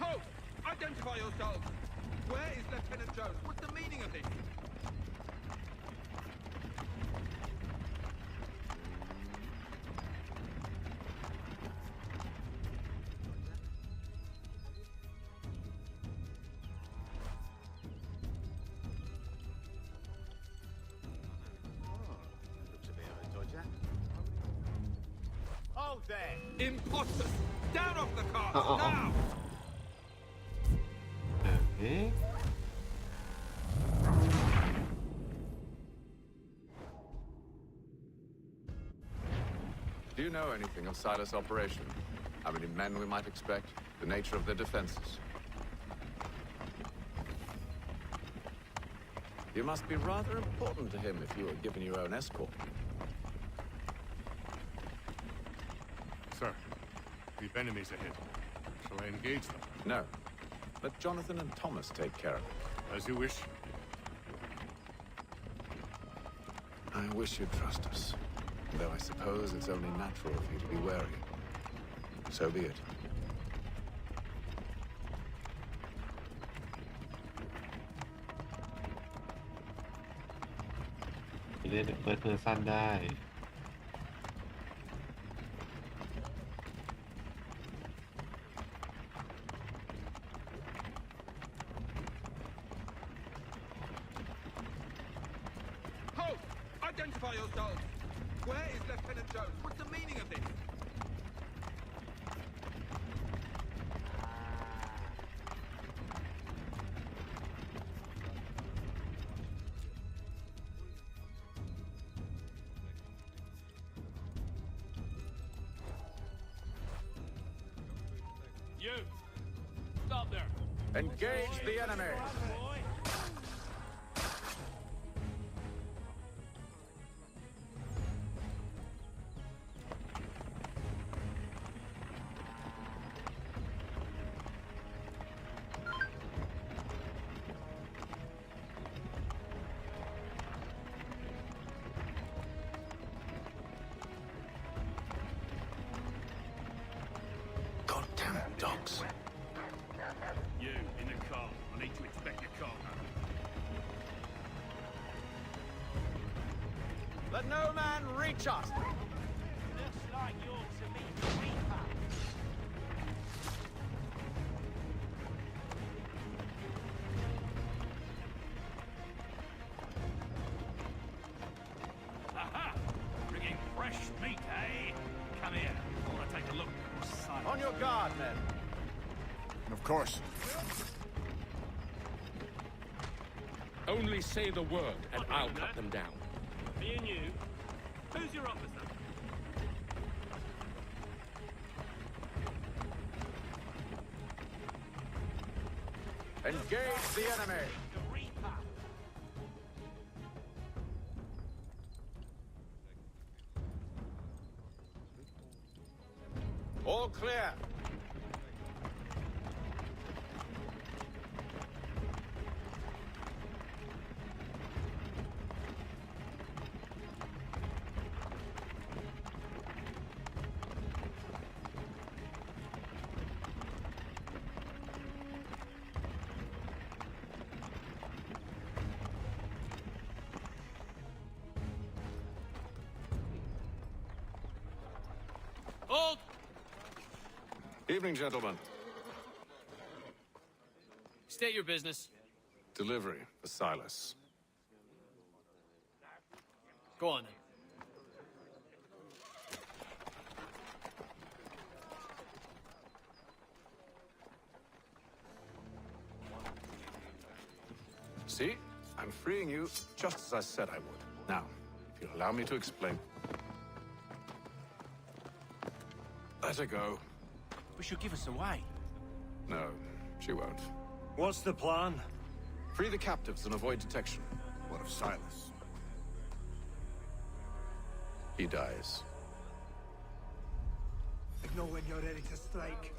Halt! Identify yourselves! Where is Lieutenant Jones? What's the meaning of this? Hold there! Imposters! Down off the cart! Uh-uh. Now! เอ๊ะ Do you know anything of Silas' operation? How many men we might expect? The nature of their defenses? You must be rather important to him if you were given your own escort. Sir, we've enemies ahead. Shall I engage them? No. Let Jonathan and Thomas take care of it. As you wish. I wish you'd trust us. Though I suppose it's only natural for you to be wary. So be it. เล่นเปิดเพอร์ซันได้ Halt! Identify yourselves! Where is Lieutenant Jones? What's the meaning of this? You! Stop there! Engage the enemy! Goddamn dogs. You, in the car. I need to inspect your car. Let no man reach us! Looks like you're to meet the Reaper. Aha! Bringing fresh meat, eh? Come here. I want to take a look. On your guard, men. Of course. Only say the word, and I'll cut them down. Me and you. Who's your officer? Engage the enemy! The Reaper. All clear! Hold! Evening, gentlemen. State your business. Delivery for Silas. Go on then. See? I'm freeing you just as I said I would. Now, if you'll allow me to explain. Let her go. But she'll give us away. No, she won't. What's the plan? Free the captives and avoid detection. What of Silas? He dies. Signal when you're ready to strike.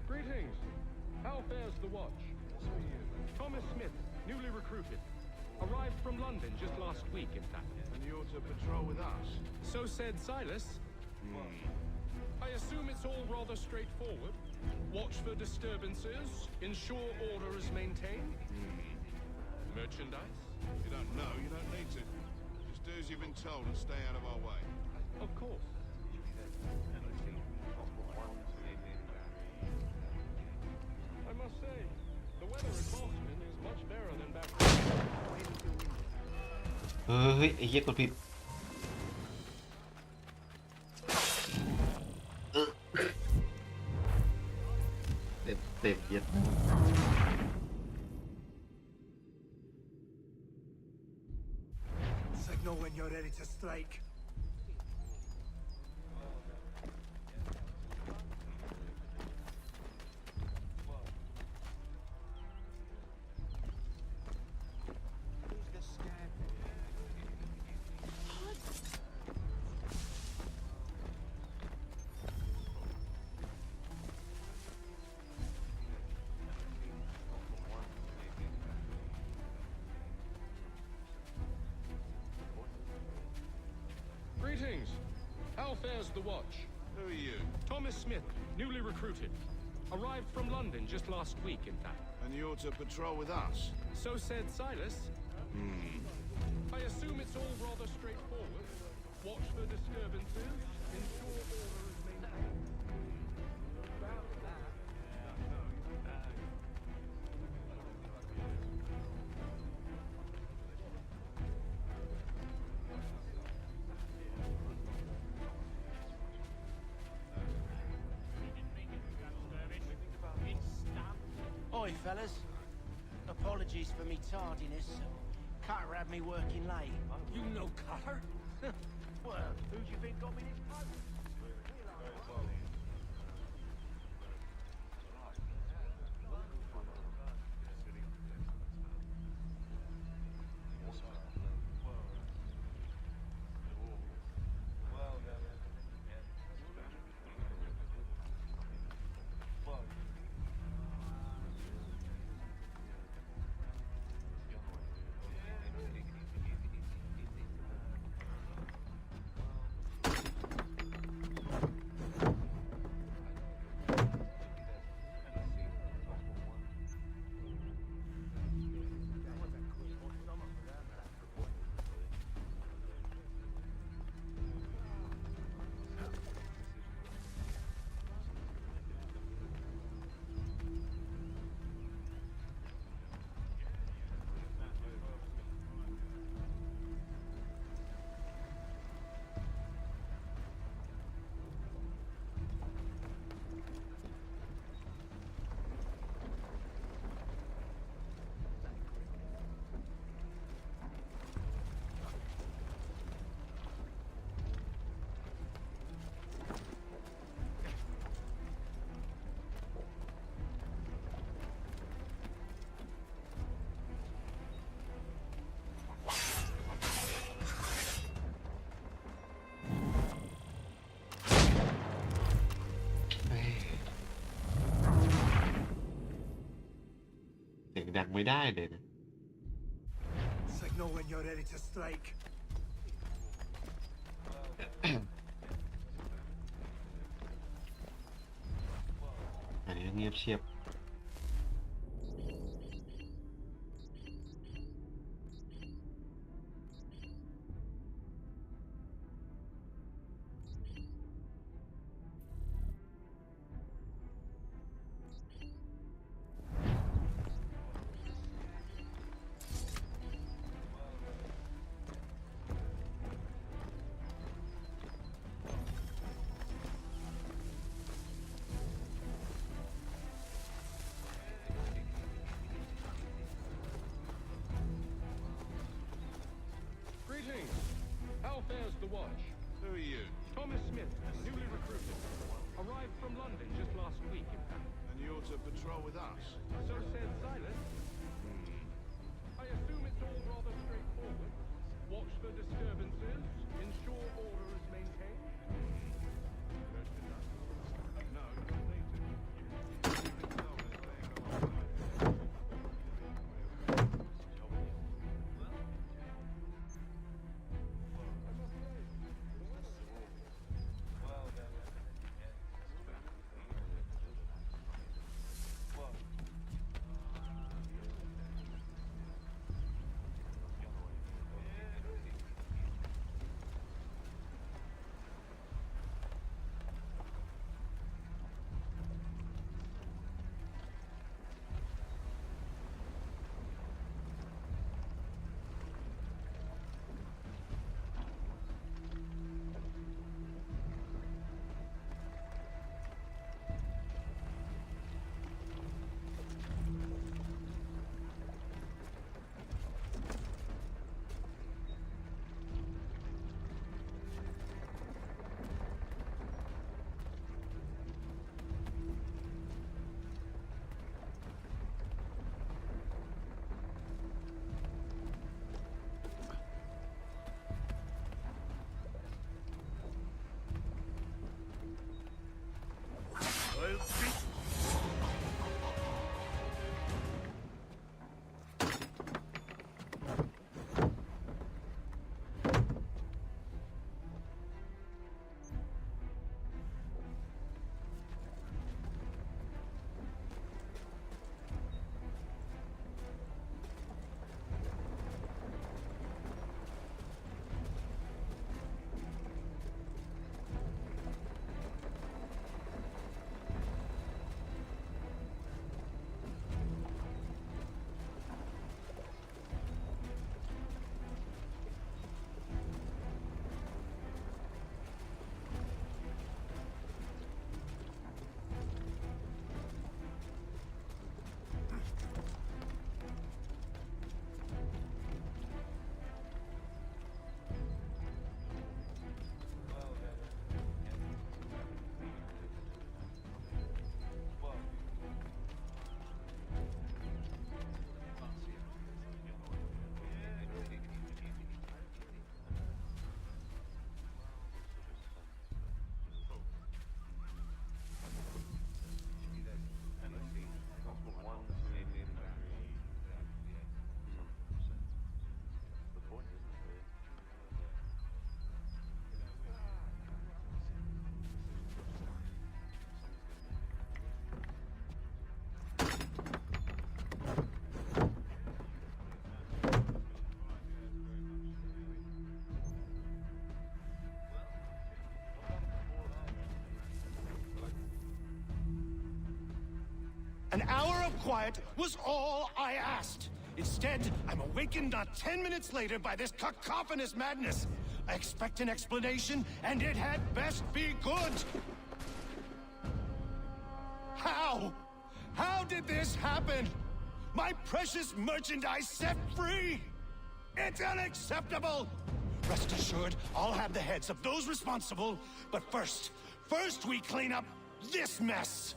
Greetings. How fares the watch? Thomas Smith, newly recruited. Arrived from London just last week, in fact. And you're to patrol with us? So said Silas. I assume it's all rather straightforward. Watch for disturbances, ensure order is maintained. Merchandise? You don't know, you don't need to. Just do as you've been told and stay out of our way. Of course. I must say, the weather in Boston is much better than back home. เฮ้ยไอ้เหี้ยกดผิดเต็มเย็ด Signal when you're ready to strike. Greetings. How fares the watch? Who are you? Thomas Smith, newly recruited. Arrived from London just last week, in fact. And you're to patrol with us? So said Silas. I assume it's all rather straightforward. Watch for disturbances, ensure order is maintained. Oi, fellas. Apologies for me tardiness. Cutter had me working late. You know Cutter? Well, who do you think got me this post?เสียงดังไม่ได้เลยนะ Signal when you're ready to strike. อันนี้เงียบเชียบ Greetings. How fares the watch? Who are you? Thomas Smith, newly recruited. Arrived from London just last week, in fact. And you're to patrol with us? So said Silas. I assume it's all rather straightforward. Watch for disturbances, ensure order is maintained. No, not needed. An hour of quiet was all I asked. Instead, I'm awakened not 10 minutes later by this cacophonous madness. I expect an explanation, and it had best be good. How? How did this happen? My precious merchandise set free? It's unacceptable! Rest assured, I'll have the heads of those responsible, but first we clean up this mess!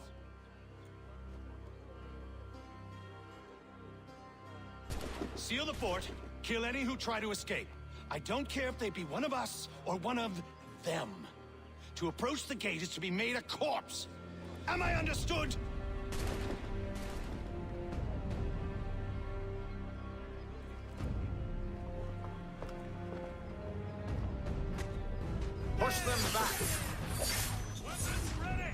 Seal the fort, kill any who try to escape. I don't care if they be one of us or one of them. To approach the gate is to be made a corpse. Am I understood? Push them back. Weapons ready!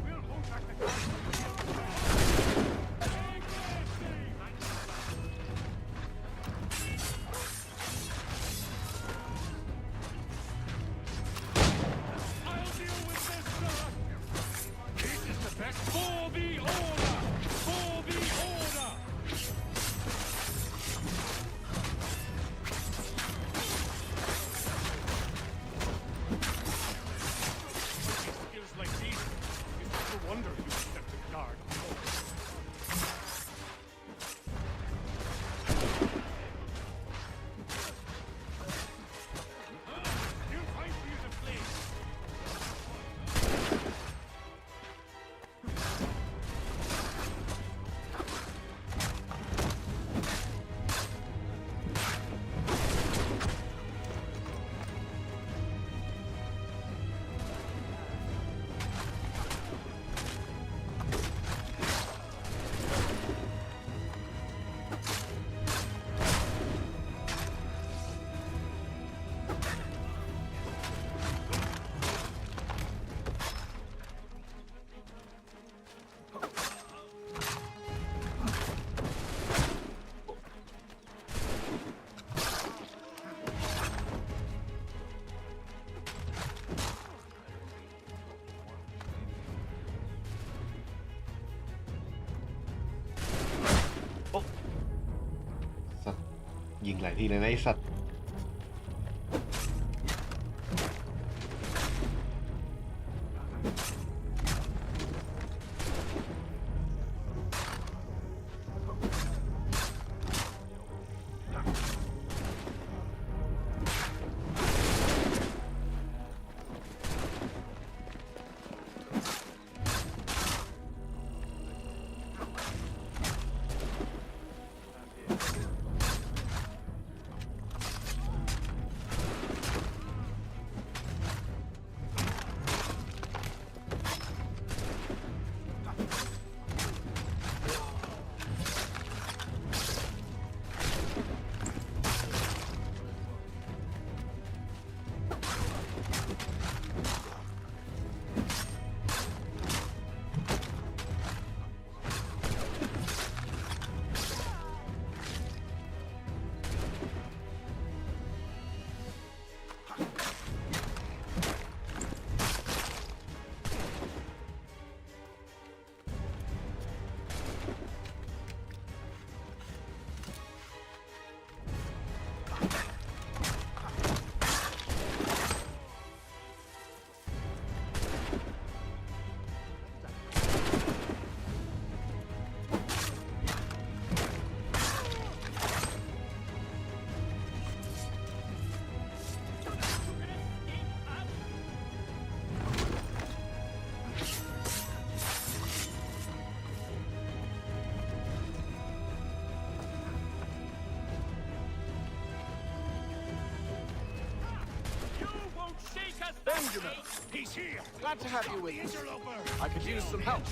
We'll hold back the For the order! For the order! ยิงหลายทีเลยนะไอ้สัตว์Benjamin, he's here. Glad to have you with us. Interloper. I could use some help.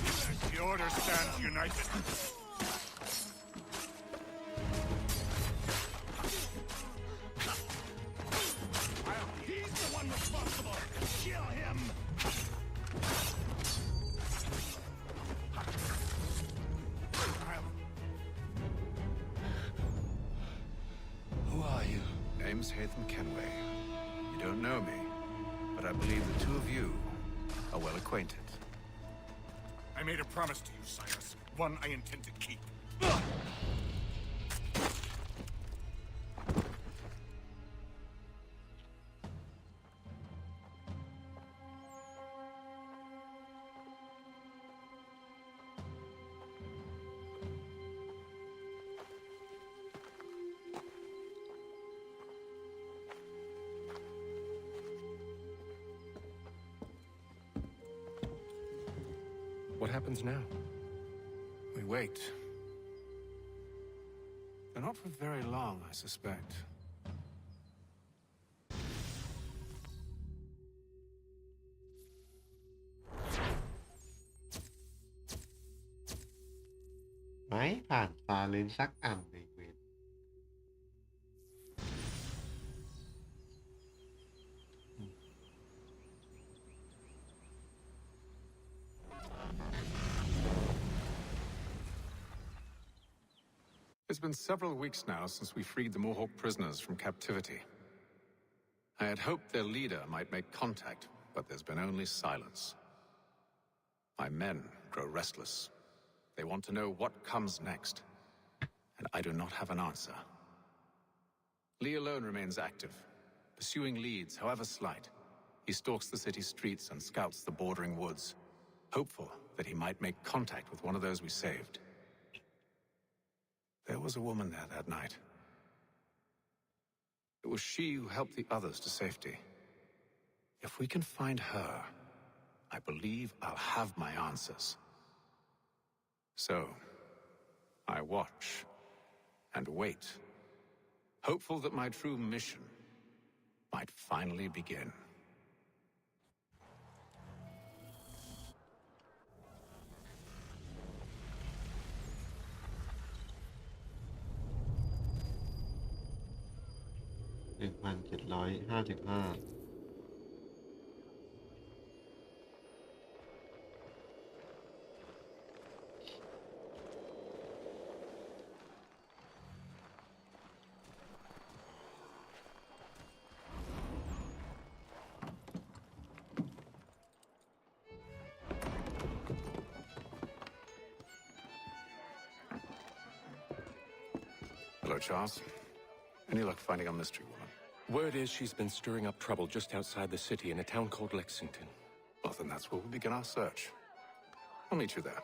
The Order stands united. He's the one responsible. Kill him. Who are you? Name's Hatham Kenway. You don't know me, but I believe the two of you are well acquainted. I made a promise to you, Silas. One I intend to keep. What happens now? We wait. But not for very long, I suspect. Máy ผ่านตาเลนสักอันในเวร It's been several weeks now since we freed the Mohawk prisoners from captivity. I had hoped their leader might make contact, but there's been only silence. My men grow restless. They want to know what comes next, and I do not have an answer. Lee alone remains active, pursuing leads, however slight. He stalks the city streets and scouts the bordering woods, hopeful that he might make contact with one of those we saved. There was a woman there that night. It was she who helped the others to safety. If we can find her, I believe I'll have my answers. So, I watch and wait, hopeful that my true mission might finally begin. $1,755Hello, Charles. Any luck finding our mystery woman? Word is she's been stirring up trouble just outside the city in a town called Lexington. Well, then that's where we'll begin our search. I'll meet you there.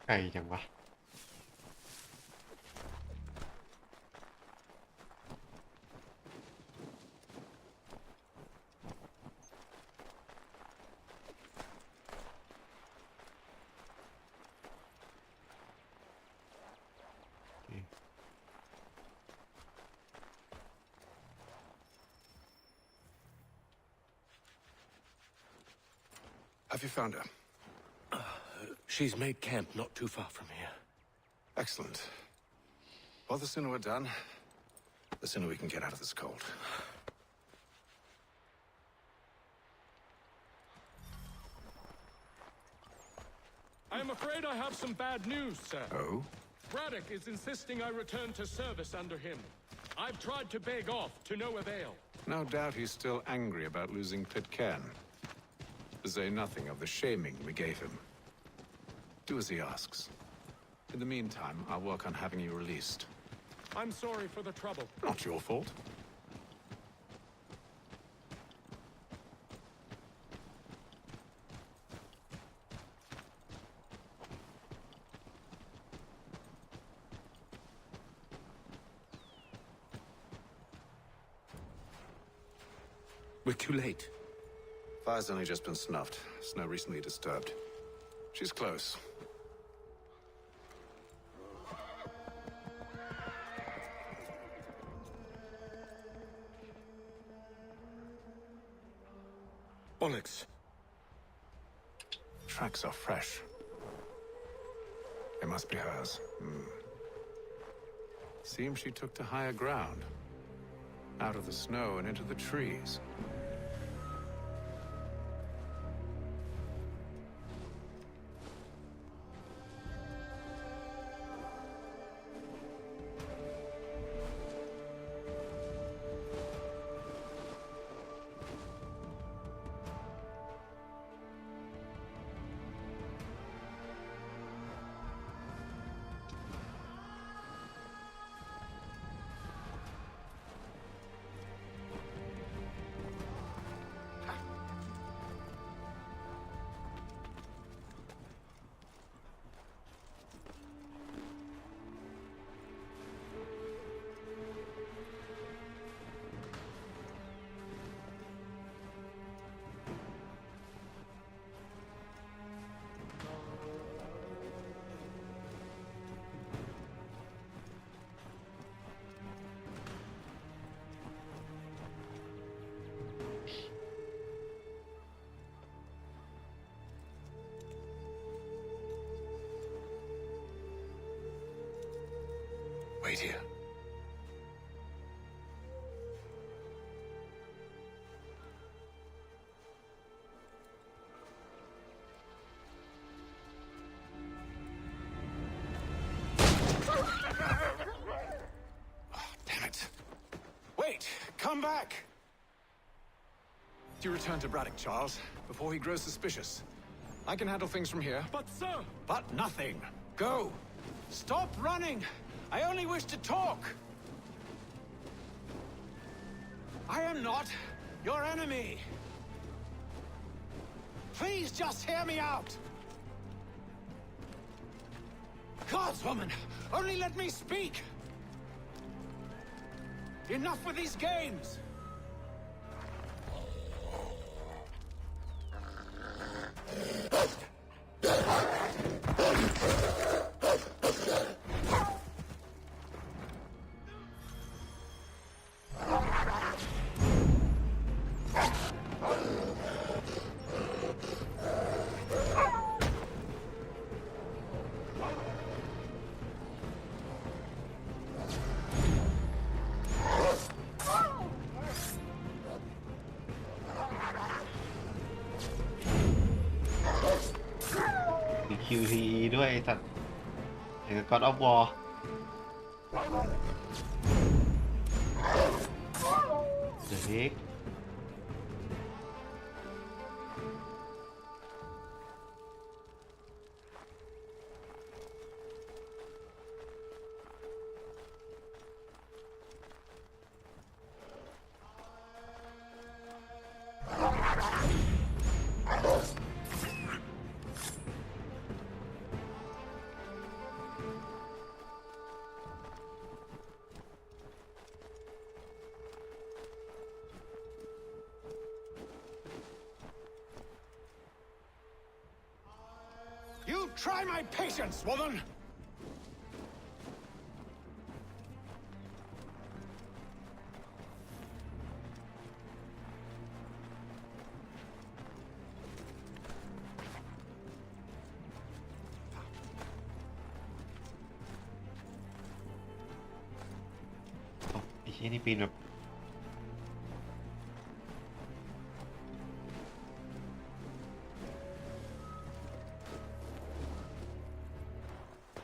ไกลจังวะHave you found her? She's made camp not too far from here. Excellent. Well, the sooner we're done, the sooner we can get out of this cold. I am afraid I have some bad news, sir. Oh? Braddock is insisting I return to service under him. I've tried to beg off, to no avail. No doubt he's still angry about losing Pitcairn. To say nothing of the shaming we gave him. Do as he asks. In the meantime, I'll work on having you released. I'm sorry for the trouble. Not your fault. We're too late. Fire's only just been snuffed. Snow recently disturbed. She's close. Bollocks. Tracks are fresh. They must be hers. Seems she took to higher ground. Out of the snow and into the trees. Wait here. Damn it. Wait! Come back! You return to Braddock, Charles, before he grows suspicious. I can handle things from here. But, sir! But nothing. Go! Stop running! I only wish to talk! I am not your enemy! Please just hear me out! Gods, woman! Only let me speak! Enough with these games! QTE ด้วยไอ้สัตว์อย่างกับ God of War เด็ก Don't try my patience, woman! Oh, ไอ้เหี้ยนี่ปีนแบบ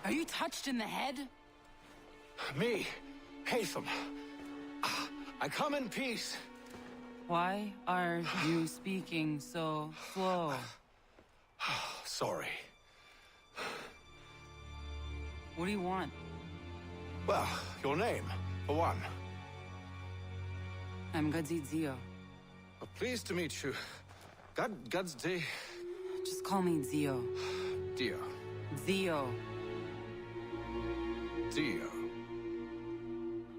Are you touched in the head? Me, Hatham. I come in peace. Why are you speaking so slow? Sorry. What do you want? Well, your name, for one. I'm Gadzit Zio. Pleased to meet you. Gadsdi. Just call me Zio. Dio. Zio. Dio.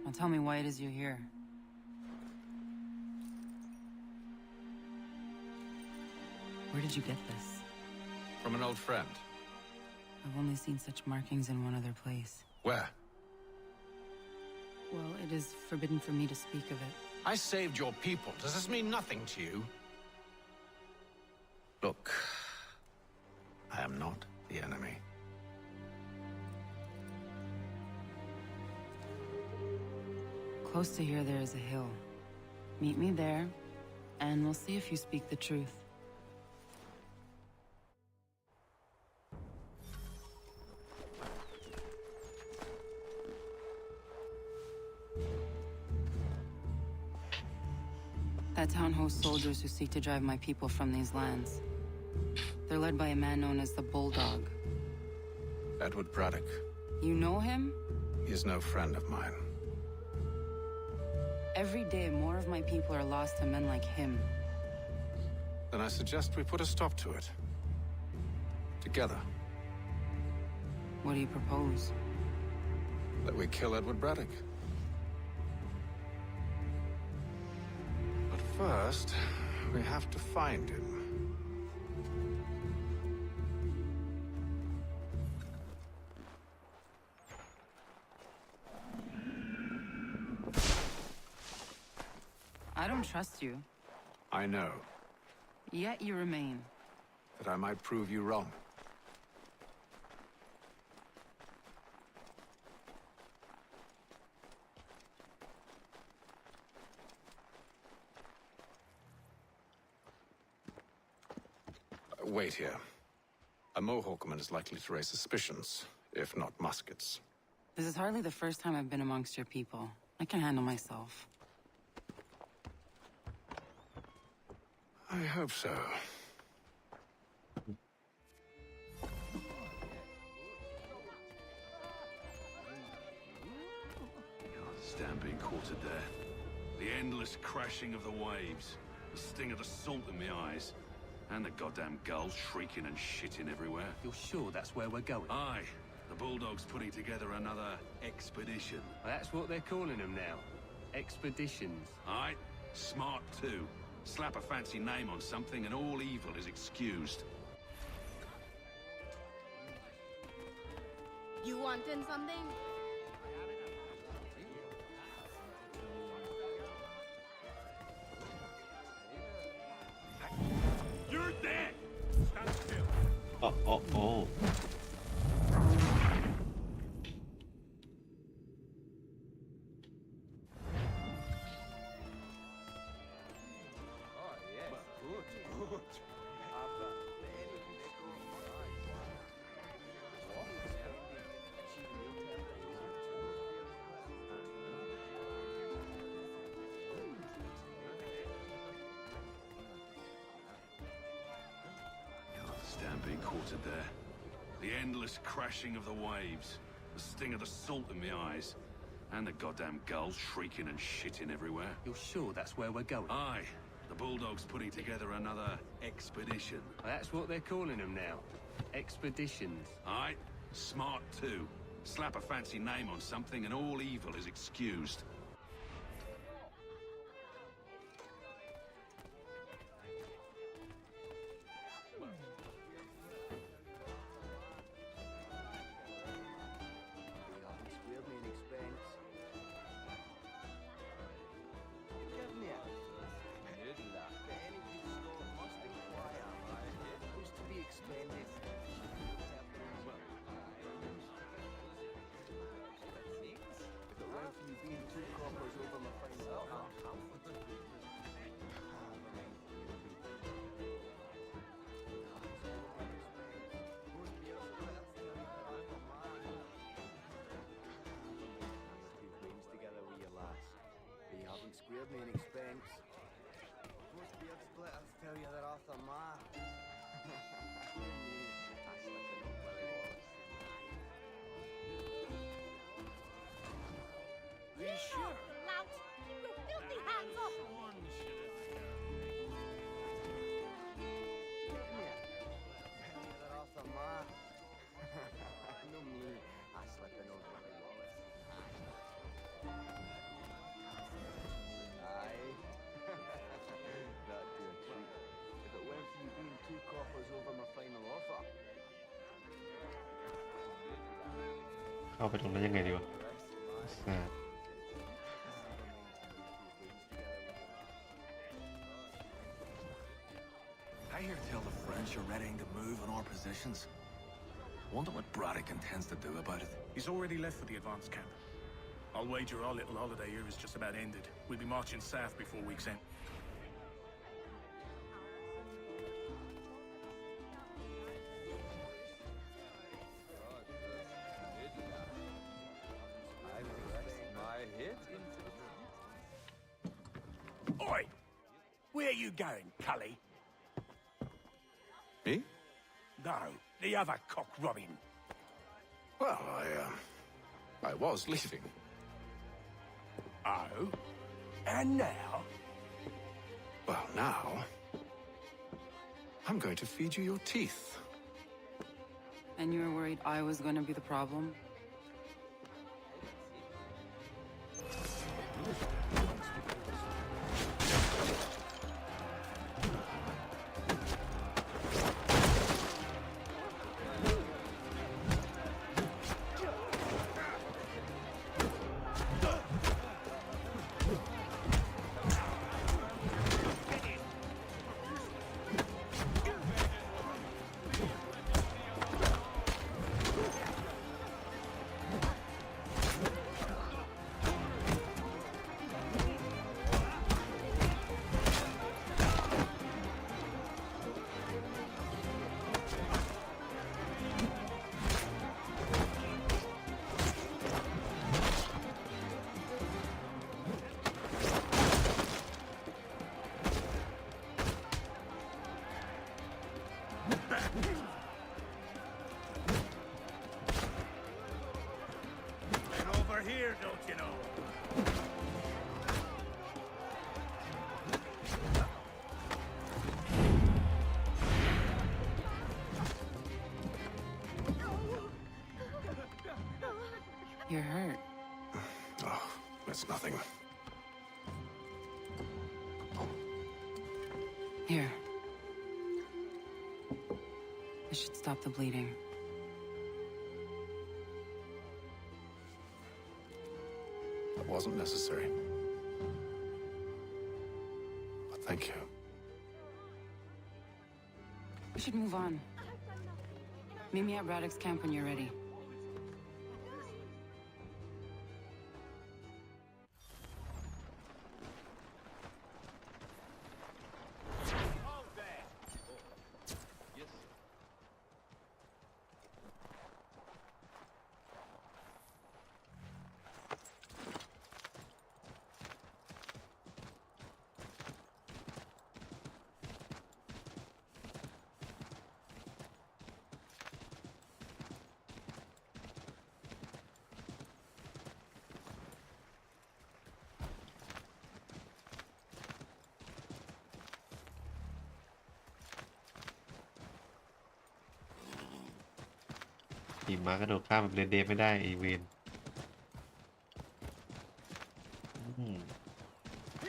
Now tell me why it is you're here. Where did you get this? From an old friend. I've only seen such markings in one other place. Where? Well, it is forbidden for me to speak of it. I saved your people. Does this mean nothing to you? Look, I am not the enemy. Close to here, there is a hill. Meet me there, and we'll see if you speak the truth. That town hosts soldiers who seek to drive my people from these lands. They're led by a man known as the Bulldog. Edward Braddock. You know him? He is no friend of mine. Every day, more of my people are lost to men like him. Then I suggest we put a stop to it. Together. What do you propose? That we kill Edward Braddock. But first, we have to find him. I don't trust you. I know. Yet you remain. That I might prove you wrong. Wait here. A Mohawkman is likely to raise suspicions, if not muskets. This is hardly the first time I've been amongst your people. I can handle myself. I hope so. Stand being quartered there. The endless crashing of the waves. The sting of the salt in my eyes. And the goddamn gulls shrieking and shitting everywhere. You're sure that's where we're going? Aye. The Bulldog's putting together another expedition. Well, that's what they're calling them now. Expeditions. Aye. Smart too. Slap a fancy name on something and all evil is excused. You wanting something? You're dead! Stand still. Oh. Stand being quartered there. The endless crashing of the waves. The sting of the salt in my eyes. And the goddamn gulls shrieking and shitting everywhere. You're sure that's where we're going? Aye. The Bulldog's putting together another expedition. Well, that's what they're calling them now. Expeditions. Aye. Smart too. Slap a fancy name on something and all evil is excused. Hasn't squared me an expense. Most beard splitters tell you they're off the mark. Are you sure? Lout! Keep your filthy hands off! Tell you they're off the mark. No me, I slip in over the wallet. Aye. That'd do a treat. If it weren't for you being 2 coppers over my final offer. เข้าไปตรงนั้นยังไงดีวะอ่า I hear tell the French are readying to move on our positions. Wonder what Braddock intends to do about it. He's already left for the advance camp. I'll wager our little holiday here is just about ended. We'll be marching south before week's end. Oi! Where you going, Cully? Me? No, the other cock Robin. Well, I was leaving. Oh? And now? Well, now... I'm going to feed you your teeth. And you were worried I was going to be the problem? They're over here, don't you know? You're hurt. Oh, that's nothing. Here. This should stop the bleeding. It wasn't necessary. But thank you. We should move on. Meet me at Braddock's camp when you're ready. Yes. ขี่ม้ากระโดดข้ามแบบเรนเดย์ไม่ได้ไอเวนอืม เ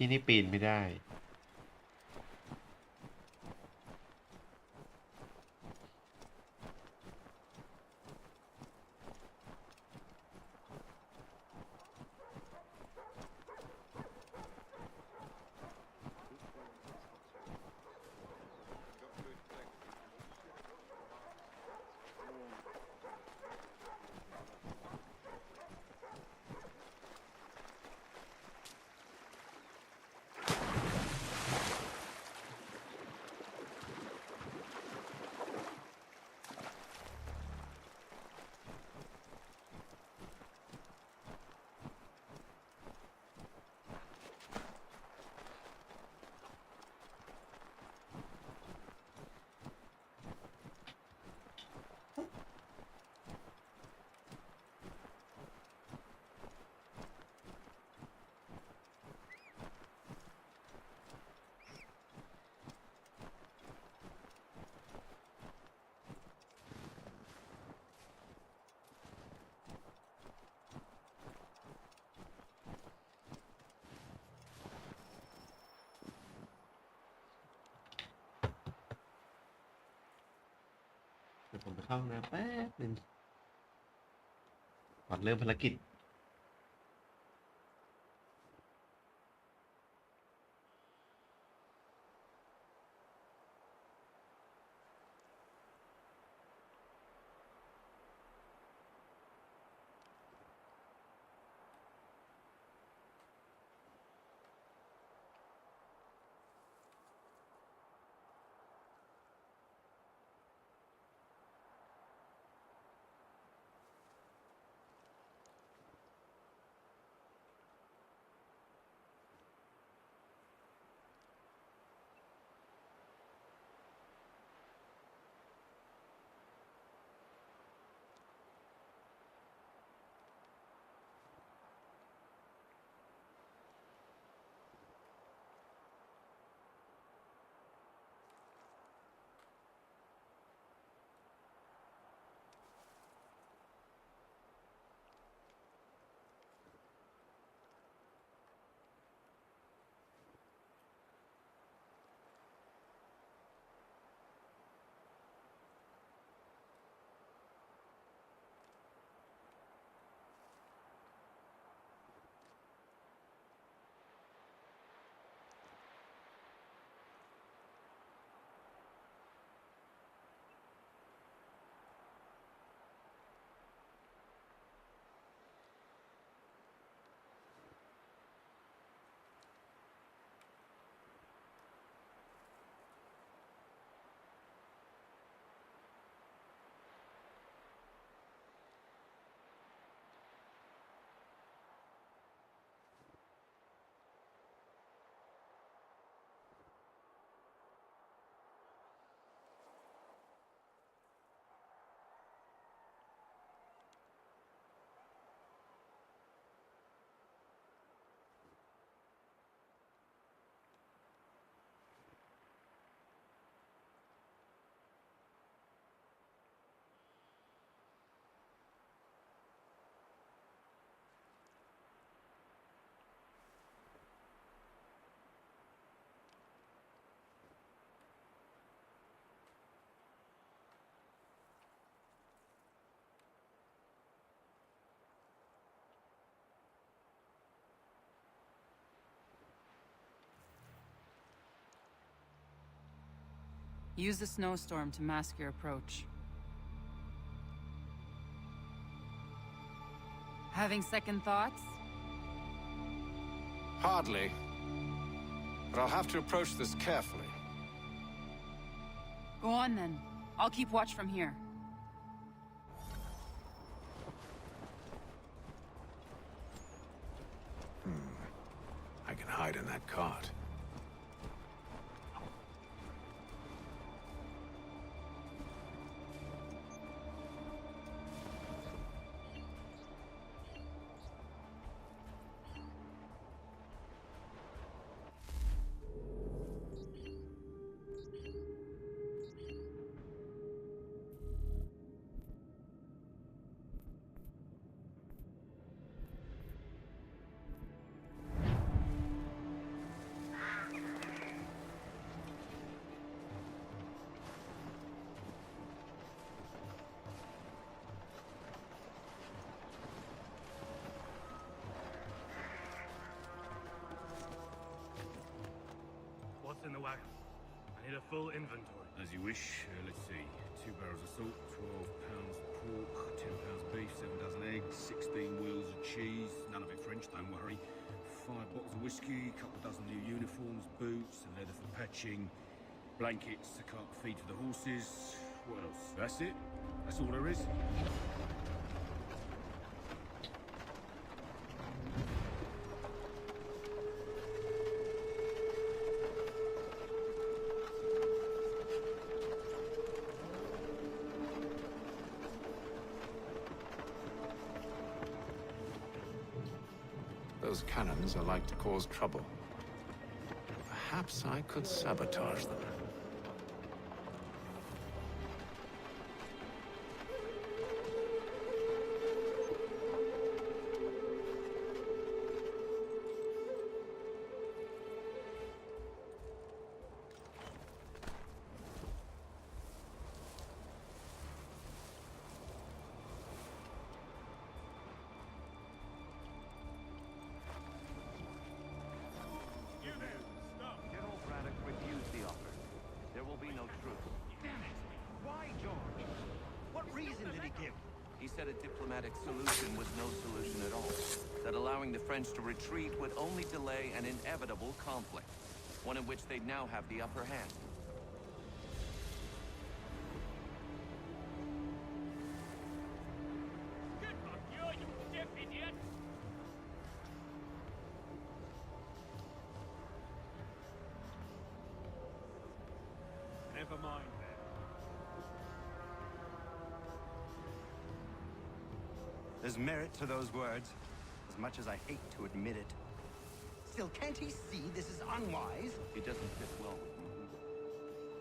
ที่นี่ปีนไม่ได้เดี๋ยวผมไปเข้าห้องน้ำแป๊บนึงก่อนเริ่มภารกิจUse the snowstorm to mask your approach. Having second thoughts? Hardly. But I'll have to approach this carefully. Go on then. I'll keep watch from here. I can hide in that cart. else in the wagon? I need a full inventory. As you wish. Let's see. 2 barrels of salt, 12 pounds pork, 10 pounds beef, 7 dozen eggs, 16 wheels of cheese. None of it French, don't worry. 5 bottles of whiskey, couple dozen new uniforms, boots, and leather for patching, blankets, a cart feed for the horses. What else? That's it. That's all there is. Those cannons are like to cause trouble. Perhaps I could sabotage them. General Braddock refused the offer. There will be no truce. Damn it! Why, George? What reason did he give? He said a diplomatic solution was no solution at all. That allowing the French to retreat would only delay an inevitable conflict, one in which they'd now have the upper hand. Good luck, you deaf idiot! Never mind then. There's merit to those words, as much as I hate to admit it. Still, can't he see this is unwise? It doesn't fit well with me.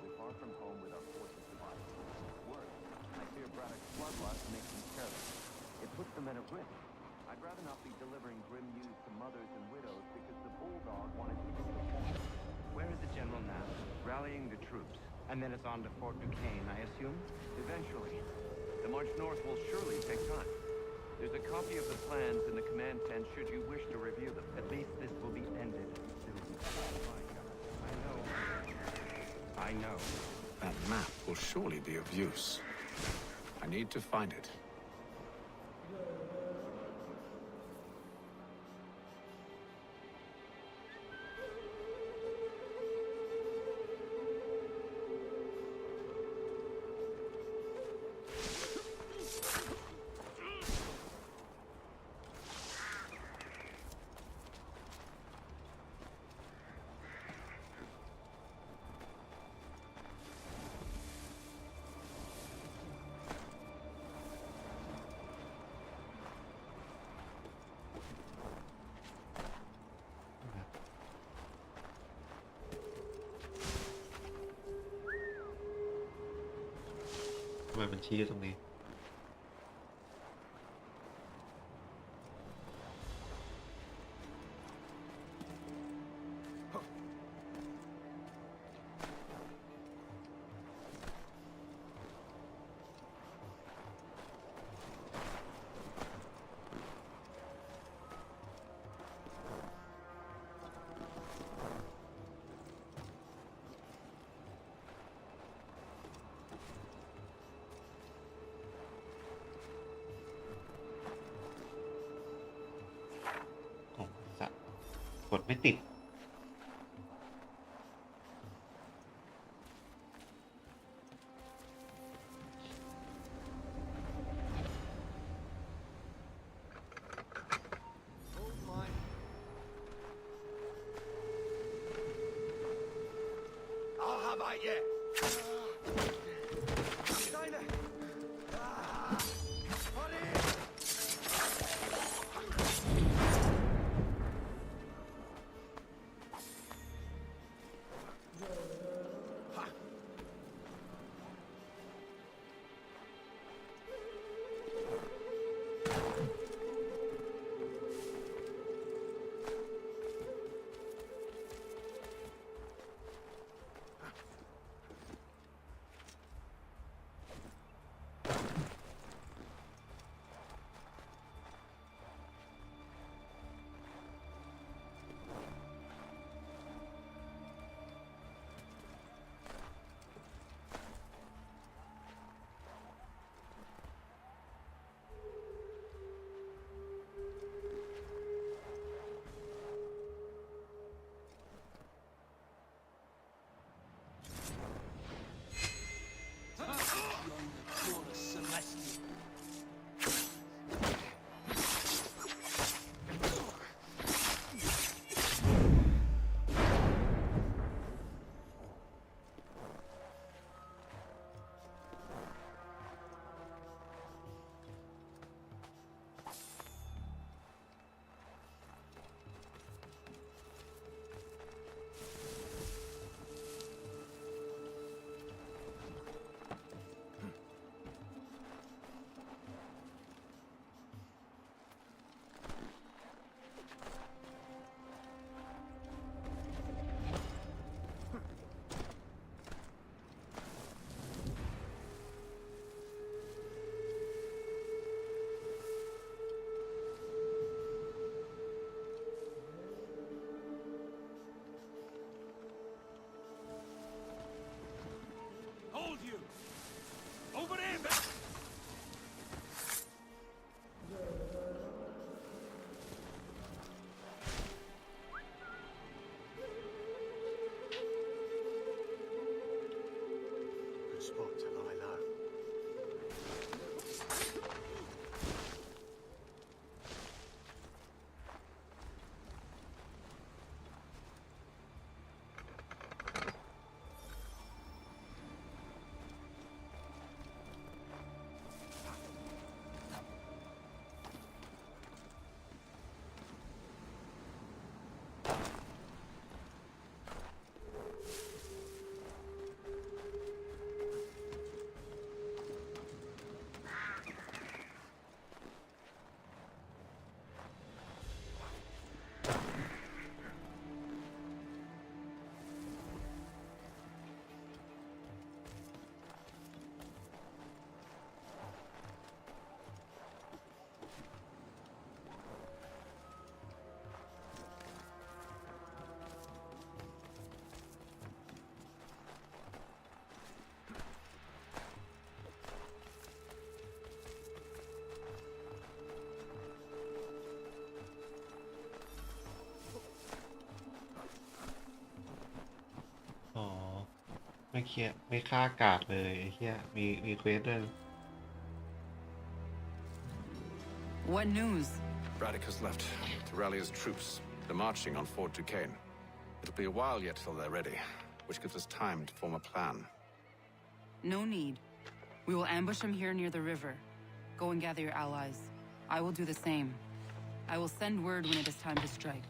We're far from home with our forces divided. Worse, I fear Braddock's bloodlust makes them careless. It puts the men at risk. I'd rather not be delivering grim news to mothers and widows because the bulldog wanted to prove a point. Where is the general now? Rallying the troops. And then it's on to Fort Duquesne, I assume? Eventually. The march north will surely take time. There's a copy of the plans in the command tent should you wish to review them. At least this will be ended soon. I know. That map will surely be of use. I need to find it.ทำไมมันชี้อยู่ตรงนี้ กดไม่ติด I'll have at you. อ๋อไม่เครียดไม่ฆ่าอากาศเลยไอ้เหี้ยมีเควสด้วย What news? Braddock has left to rally his troops. They're marching on Fort Duquesne. It'll be a while yet till they're ready, which gives us time to form a plan. No need. We will ambush them here near the river. Go and gather your allies. I will do the same. I will send word when it is time to strike.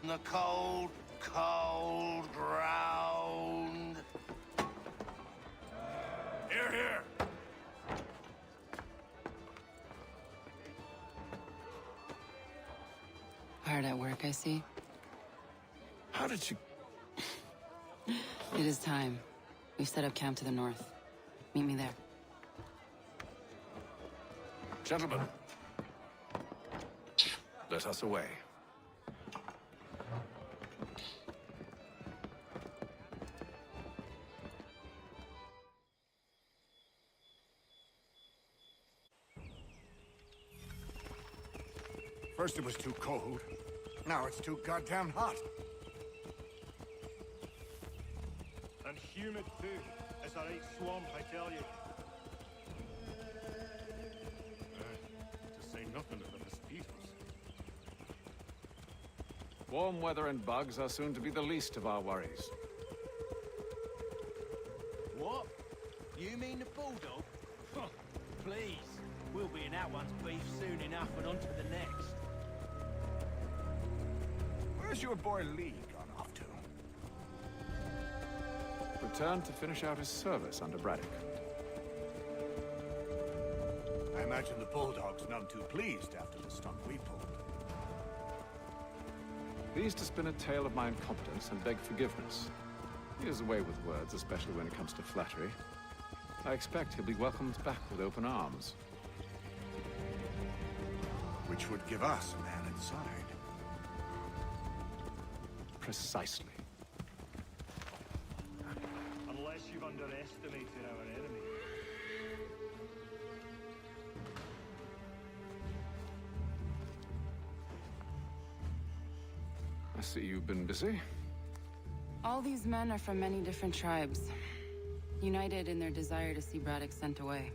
The cold, cold ground. Here, here. Hard at work, I see. How did you... It is time. We've set up camp to the north. Meet me there. Gentlemen, let us away. First it was too cold. Now it's too goddamn hot. And humid too. It's a right swamp, I tell you. To say nothing of the mosquitoes. Warm weather and bugs are soon to be the least of our worries. What? You mean the bulldog? Huh, please. We'll be in that one's beef soon enough and on to the next. Where's your boy Lee gone off to? Returned to finish out his service under Braddock. I imagine the Bulldog's none too pleased after the stunt we pulled. Pleased to spin a tale of my incompetence and beg forgiveness. He is away with words, especially when it comes to flattery. I expect he'll be welcomed back with open arms. Which would give us a man inside. Precisely. Unless you've underestimated our enemy. I see you've been busy. All these men are from many different tribes, united in their desire to see Braddock sent away.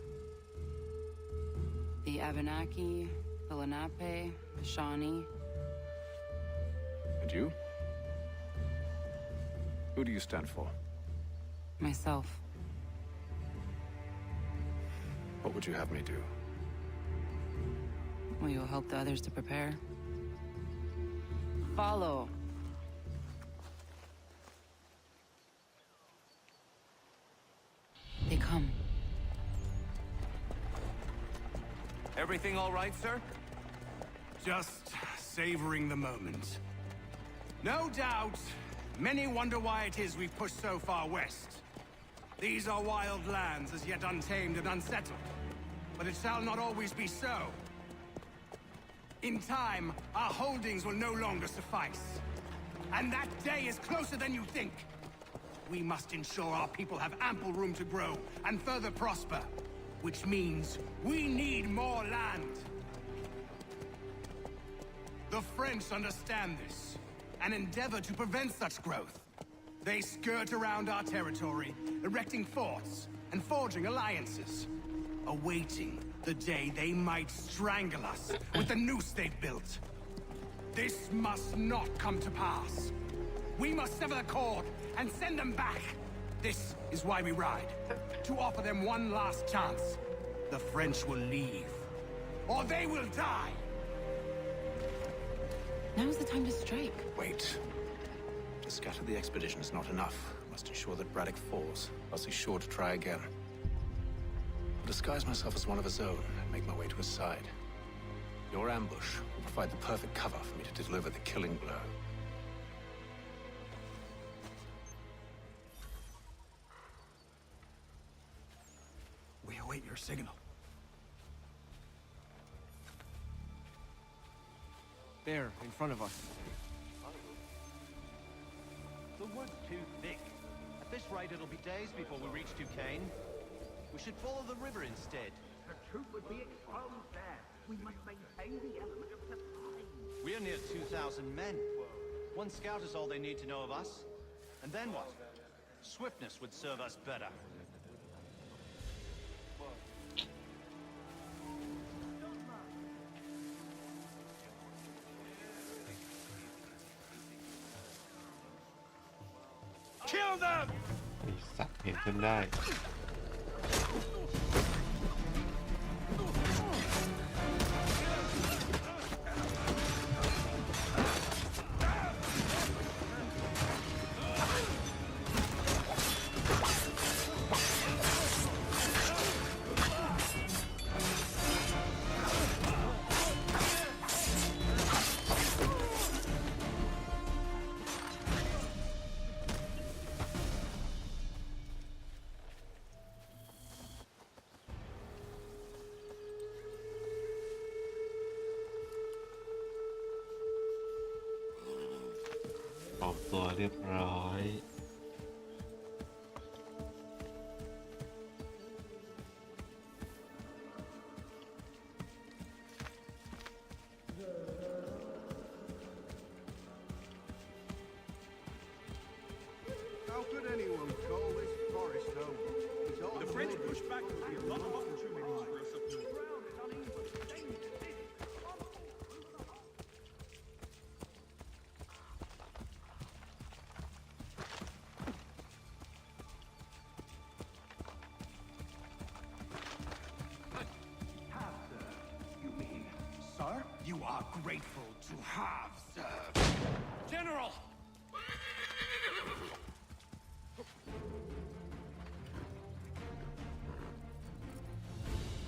The Abenaki, the Lenape, the Shawnee. And you? Who do you stand for? Myself. What would you have me do? Will you help the others to prepare? Follow. They come. Everything all right, sir? Just savoring the moment. No doubt, many wonder why it is we've pushed so far west. These are wild lands as yet untamed and unsettled. But it shall not always be so. In time, our holdings will no longer suffice. And that day is closer than you think. We must ensure our people have ample room to grow and further prosper. Which means we need more land. The French understand this and endeavor to prevent such growth. They skirt around our territory, erecting forts and forging alliances, awaiting the day they might strangle us with the noose they've built. This must not come to pass. We must sever the cord and send them back. This is why we ride, to offer them one last chance. The French will leave, or they will die. Now's the time to strike. Wait. To scatter the expedition is not enough. Must ensure that Braddock falls, else he's sure to try again. I'll disguise myself as one of his own and make my way to his side. Your ambush will provide the perfect cover for me to deliver the killing blow. We await your signal. There, in front of us. The wood's too thick. At this rate, it'll be days before we reach Duquesne. We should follow the river instead. The truth would be exposed there. We must maintain the element of surprise. We're near 2,000 men. One scout is all they need to know of us. And then what? Swiftness would serve us better. Kill them! ไอ้สัตว์เห็นจนได้ ออกตัวเรียบร้อย Sir, you are grateful to have served. General!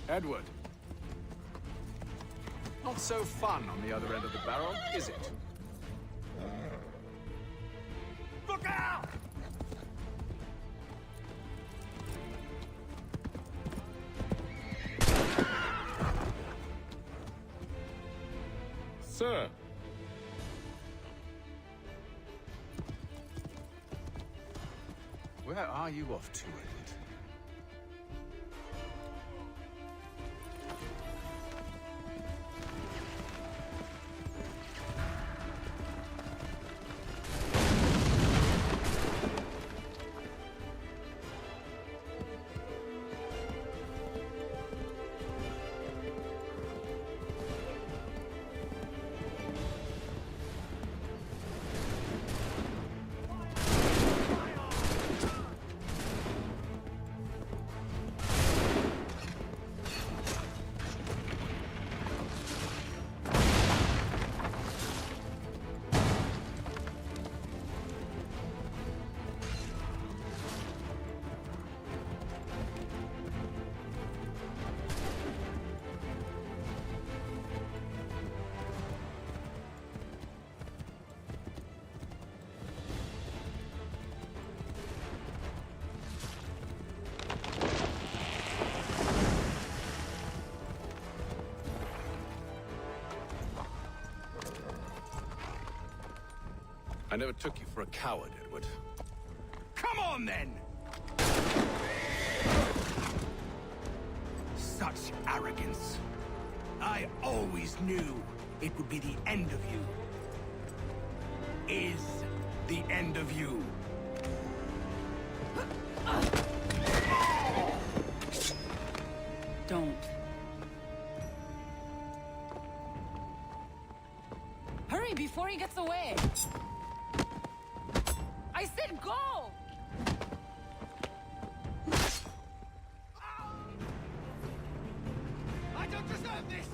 Edward. Not so fun on the other end of the barrel, is it? Look out! Sir! Where are you off to, Edward? I never took you for a coward, Edward. Come on, then! Such arrogance. I always knew it would be the end of you. Is the end of you. Don't. Hurry before he gets away! I said go! I don't deserve this!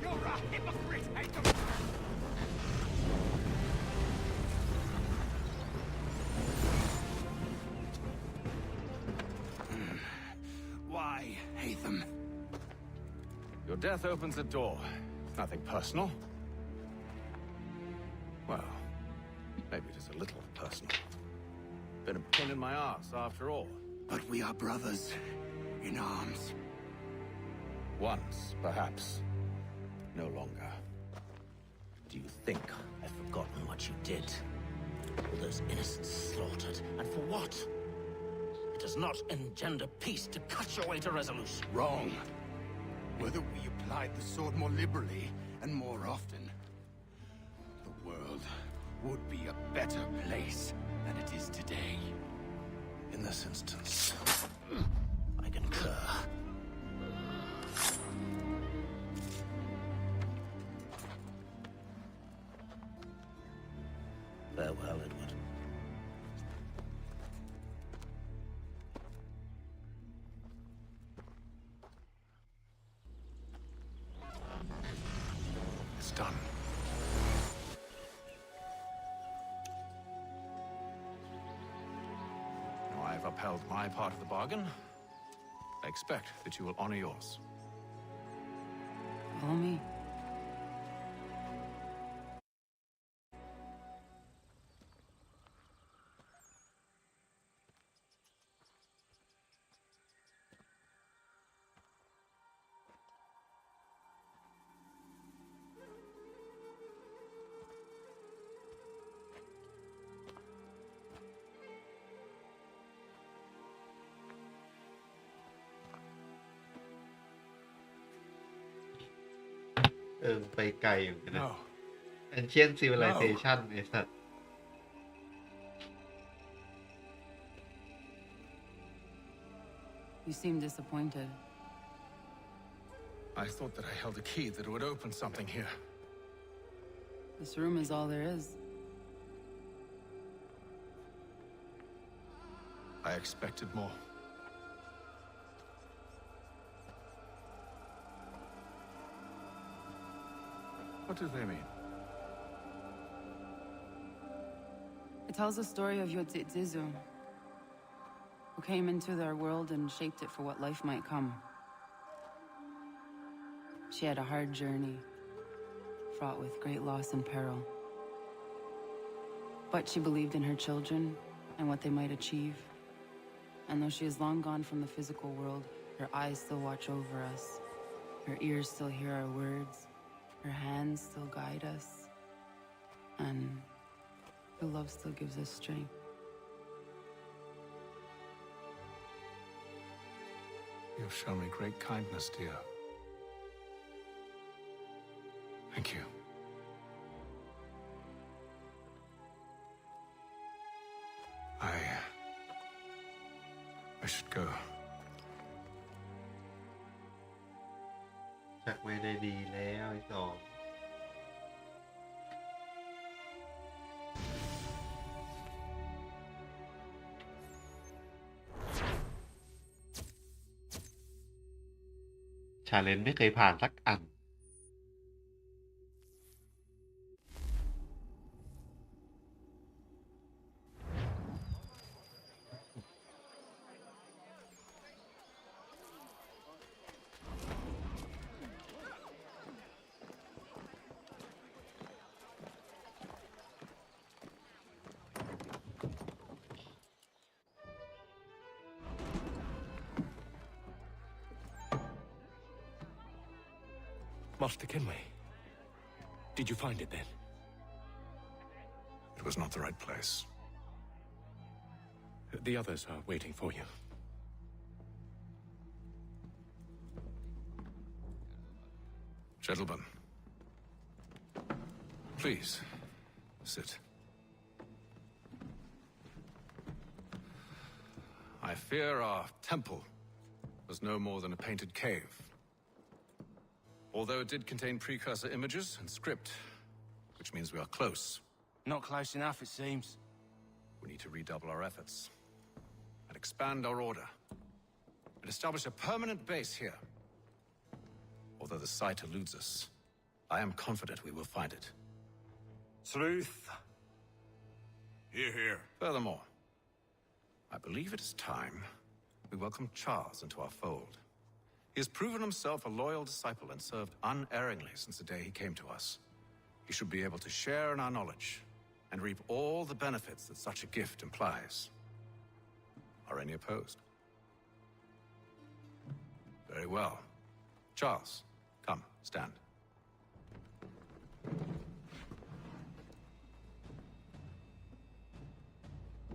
You're a hypocrite, Haytham! Why, Haytham? Your death opens a door. It's nothing personal. Well, maybe it is a little personal. Been a pain in my ass, after all. But we are brothers in arms. Once, perhaps. No longer. Do you think I've forgotten what you did? All those innocents slaughtered, and for what? It does not engender peace to cut your way to resolution. Wrong. Whether we applied the sword more liberally and more often, the world would be a better place than it is today. In this instance, I concur. Farewell, Edward. It's done. Now I've upheld my part of the bargain. I expect that you will honor yours. Follow me.เออไปไกลอยู่นะ Ancient Civilization ไอ้สัตว์ You seem disappointed. I thought that I held a key that would open something here. This room is all there is. I expected more. What do they mean? It tells the story of Yodzizu, who came into their world and shaped it for what life might come. She had a hard journey, fraught with great loss and peril. But she believed in her children and what they might achieve. And though she is long gone from the physical world, her eyes still watch over us. Her ears still hear our words. Her hands still guide us. And her love still gives us strength. You've shown me great kindness, dear. Thank you. I should go. ชักไม่ได้ดีแล้วไอ้สองชาเลนจ์ไม่เคยผ่านสักอัน Master Kenway, did you find it then? It was not the right place. The others are waiting for you. Gentlemen, please, sit. I fear our temple was no more than a painted cave. Although it did contain precursor images and script, which means we are close. Not close enough, it seems. We need to redouble our efforts and expand our order and establish a permanent base here. Although the site eludes us, I am confident we will find it. Truth. Hear, hear. Furthermore, I believe it is time we welcome Charles into our fold. He has proven himself a loyal disciple and served unerringly since the day he came to us. He should be able to share in our knowledge and reap all the benefits that such a gift implies. Are any opposed? Very well. Charles, come, stand.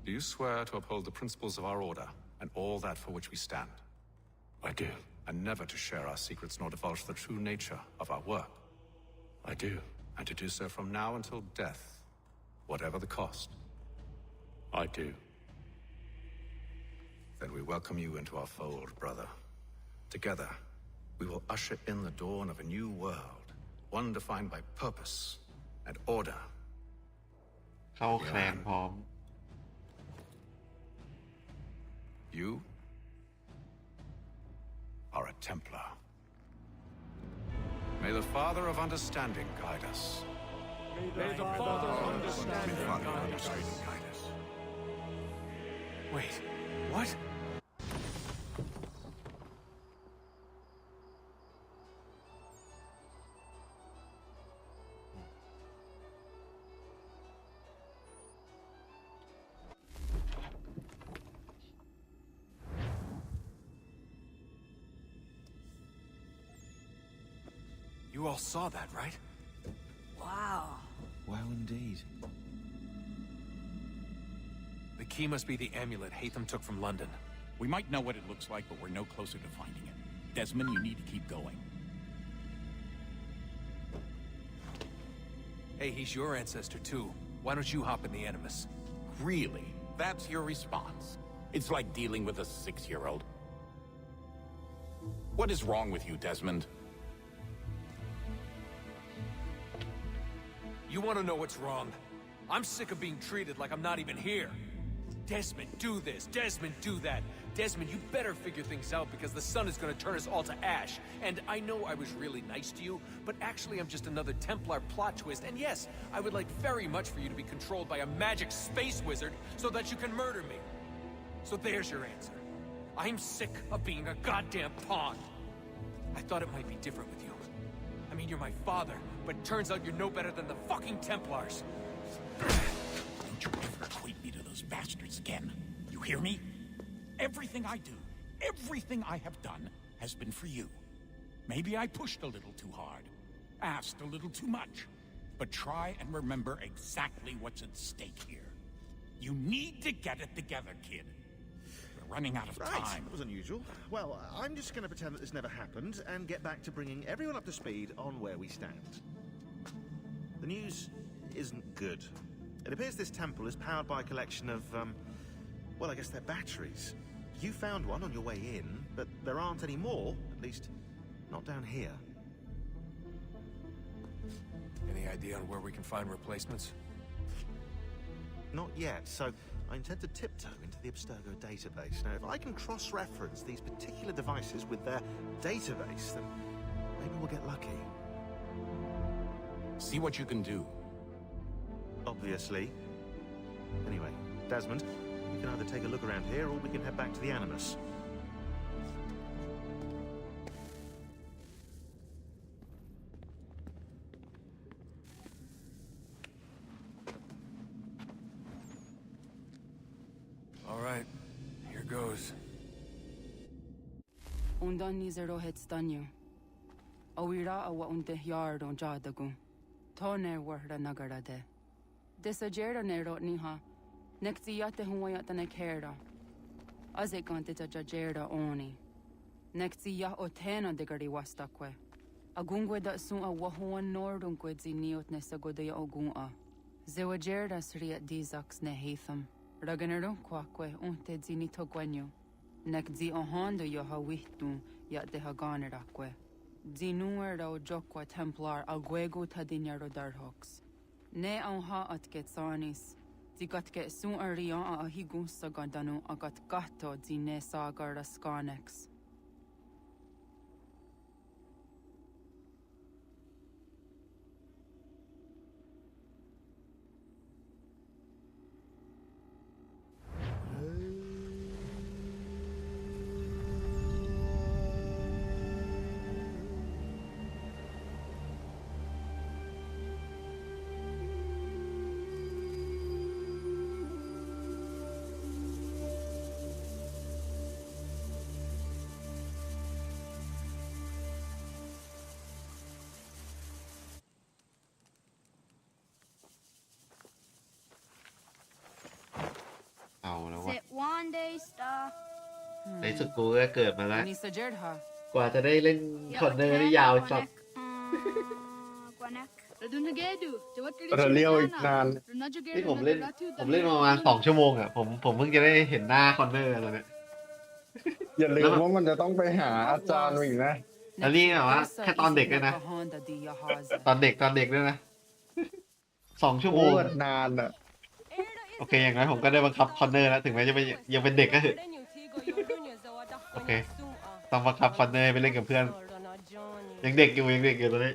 Do you swear to uphold the principles of our order and all that for which we stand? I do. And never to share our secrets nor divulge the true nature of our work? I do. And to do so from now until death, whatever the cost? I do. Then we welcome you into our fold, brother. Together, we will usher in the dawn of a new world, one defined by purpose and order. เข้าแคลนพร้อม You are a Templar. May the Father of Understanding guide us. May the Father of Understanding guide us. Wait, what? You all saw that, right? Wow. Well, indeed. The key must be the amulet Hatham took from London. We might know what it looks like, but we're no closer to finding it. Desmond, you need to keep going. Hey, he's your ancestor too. Why don't you hop in the Animus? Really? That's your response? It's like dealing with a 6-year-old. What is wrong with you, Desmond? You want to know what's wrong? I'm sick of being treated like I'm not even here. Desmond, do this. Desmond, do that. Desmond, you better figure things out because the sun is going to turn us all to ash. And I know I was really nice to you, but actually I'm just another Templar plot twist. And yes, I would like very much for you to be controlled by a magic space wizard so that you can murder me. So there's your answer. I'm sick of being a goddamn pawn. I thought it might be different with you. I mean, you're my father, but turns out you're no better than the fucking Templars. Don't you ever equate me to those bastards again. You hear me? Everything I do, everything I have done has been for you. Maybe I pushed a little too hard, asked a little too much, but try and remember exactly what's at stake here. You need to get it together, kid. We're running out of time. That was unusual. Well, I'm just going to pretend that this never happened and get back to bringing everyone up to speed on where we stand. The news isn't good. It appears this temple is powered by a collection of, well, I guess they're batteries. You found one on your way in, but there aren't any more, at least not down here. Any idea on where we can find replacements? Not yet, so I intend to tiptoe into the Abstergo database. Now, if I can cross-reference these particular devices with their database, then maybe we'll get lucky. See what you can do. Obviously. Anyway, Desmond, we can either take a look around here or we can head back to the Animus. All right, here goes. Undan nizero het stanyu. Awira awa unte yard on jadagu. Tone warda nagarade. Desajera nero niha. Nektiyate huwayata nekera. Azekante tajajera oni. Nektiya otena degari wastakwe. Agungwe da sun a wahuan nordungwe ziniot nesagodaya ogun'a. Zewajera sriat dizax nehatham. Raganero kwakwe unte zinito gwenyo. Nekzi ohando yoha wihtu yat de haganerakwe. Zinuera o jokwa templar agwego tadinero darhox. Ne onha at getsanis. Zigatke sun arian a higun sagandanu agat gato zine sagar skanex. Sit one day, star. ในสุดกูก็เกิดมาแล้ว Nisajerdha. กว่าจะได้เล่นคอนเนอร์นี่ยาวจัด เราเลี้ยวอีกนาน ที่ผมเล่นมาประมาณ2 ชั่วโมงอ่ะผมเพิ่งจะได้เห็นหน้าคอนเนอร์แล้วเนี่ย อย่าลืมว่ามันจะต้องไปหาอาจารย์อีกนะ แล้วนี่แบบว่าแค่ตอนเด็กด้วยนะตอนเด็กด้วยนะ2 ชั่วโมง นานอ่ะ โอเคอย่างน้อยผมก็ได้บังคับคอนเนอร์แล้วถึงแม้จะยังเป็นเด็กก็เถอะโอเคต้องบังคับคอนเนอร์ไปเล่นกับเพื่อนยังเด็กอยู่ตอนนี้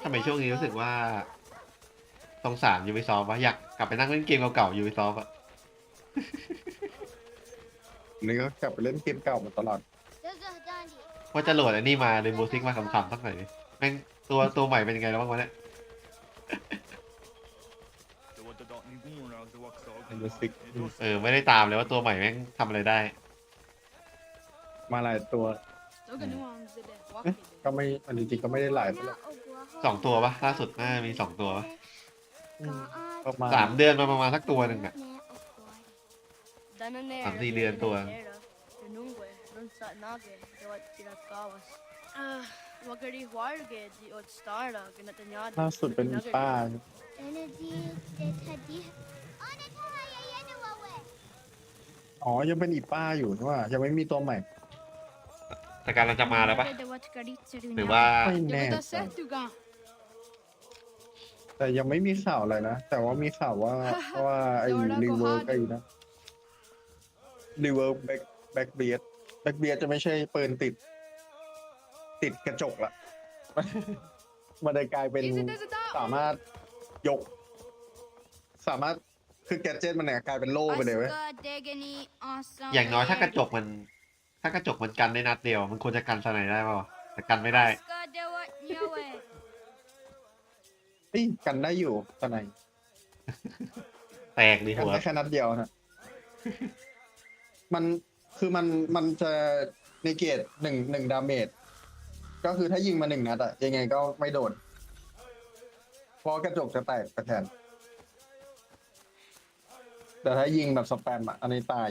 ทำไมช่วงนี้รู้สึกว่าสงสารยูบิซอฟต์วะอยากกลับไปนั่งเล่นเกมเก่าๆยูบิซอฟต์อะ นี่ก็กลับไปเล่นเกมเก่ามาตลอด ว่าจะโหลดอันนี้มาเลยโบซิกมาขำๆสักหน่อยแม่งตัวใหม่เป็นยังไงแล้วบ้างวะเนี่ย ไม่ได้ตามเลยว่าตัวใหม่แม่งทำอะไรได้ มาหลายตัวก็ไม่อันจริงๆก็ไม่ได้หลายตัว2 ตัวปะล่าสุดน่ามี2 ตัวปะ ประมาณ 3 เดือนมาประมาณสักตัวหนึ่งอะ3-4 เดือนตัว runsa nage dawat tinatkawas. Wagari warge di od starda ginatanyada. ล่าสุดเป็นป้า Energy tetadi. Ona tahaya yenawawe. อ๋อยังเป็นอีป้าอยู่นี่ว่ายังไม่มีตัวใหม่ แต่การเราจะมาแล้วปะหรือว่า ไม่แน่ใจแต่ยังไม่มีข่าวอะไรนะ แต่ว่ามีข่าวว่าไอ้รีเวิร์กไอ้นะรีเวิร์กแบ็กเบียดจะไม่ใช่ปืนติดกระจกละ มันได้กลายเป็นสามารถยก สามารถคือแกดเจ็ตมันเนี่ยกลายเป็นโล่ไปเลยเว้ย อย่างน้อยถ้ากระจกมันกันได้นัดเดียวมันควรจะกันสไนได้ป่าวแต่กันไม่ได้ เฮ้ยกันได้อยู่ตอนไหน แตกดี กัน หัว ได้แค่นัดเดียวนะมันคือมันจะในเกตหนึ่งดาเมจก็คือถ้ายิงมา1 นัดอะยังไงก็ไม่โดนเพราะกระจกจะแตกไปแทนแต่ถ้ายิงแบบสแปมอะอันนี้ตาย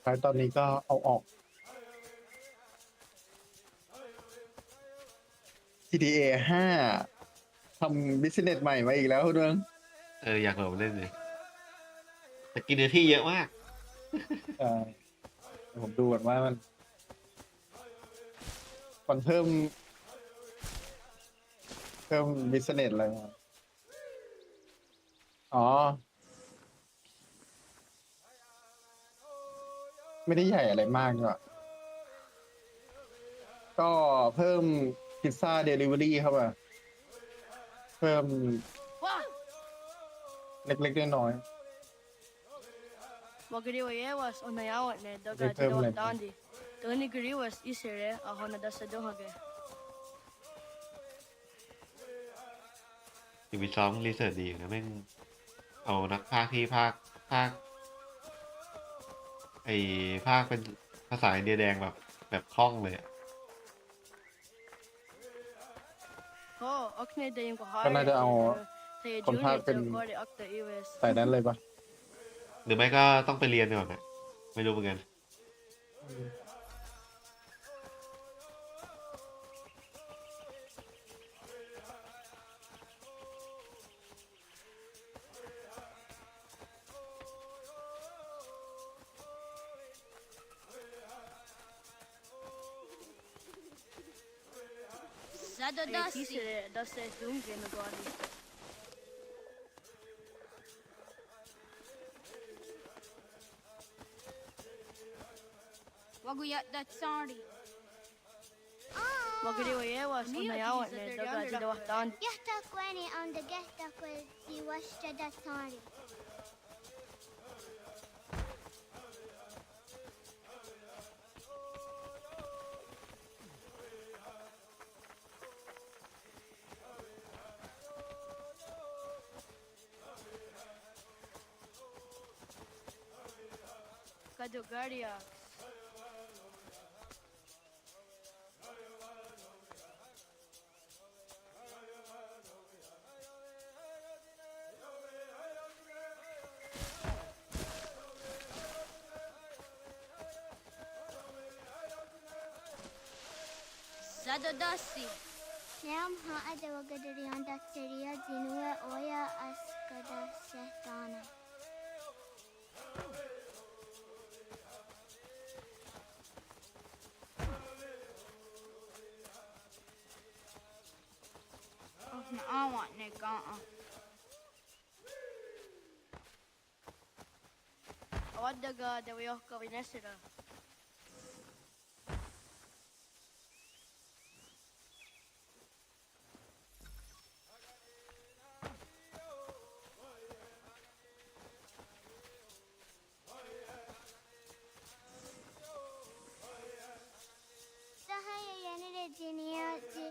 ท้ายตอนนี้ก็เอาออก GTA 5ทำบิสเนสใหม่มาอีกแล้วคุณเมือง อยากลองเล่นเลยแต่กินเนื้อที่เยอะมาก ผมดูก่อนว่ามันเพิ่มบิสเนสอะไรมาอ๋อ ไม่ได้ใหญ่อะไรมากเนี่ยก็เพิ่มพิซซ่าเดลิเวอรี่เข้ามาเพิ่มเล็กๆน้อย Wagariwas onayawat ne daga tidawat dandi. Tani gariwas isere ahona dasa dohage. อยู่วิซ้อมรีเสิร์ชดีนะแม่งเอานักพากย์ที่ภาคภาคเป็นภาษาอินเดียแดงแบบคล่องเลยอะ ก็น่าจะเอาคนภาคเป็นใส่นั้นเลยปะ หรือไม่ก็ต้องไปเรียนก่อนนะไม่รู้เหมือนกันWaguyat dat sorry. Wagariwas onayawat ne daga tidawat dandi. يحتاج واني on the guest في وشدة sorry. Kadogaria. Zadodasi. Nam ha ada wagadari anda seria zinue oya askada sehtana. Na awat ne gaa. Awad daga dawayoh ka winesira. Sahaya yanire jinia ji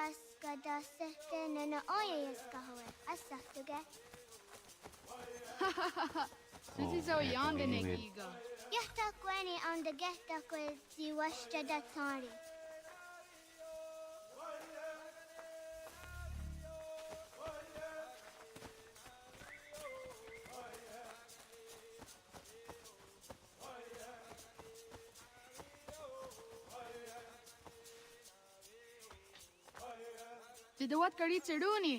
askada sehtana na oya yaskahoe. Asaftuge. This is our yonder negiga. يحتقوني عند جهتك زي وشجدة ثاني จะดูวัดกรีจะดูนี่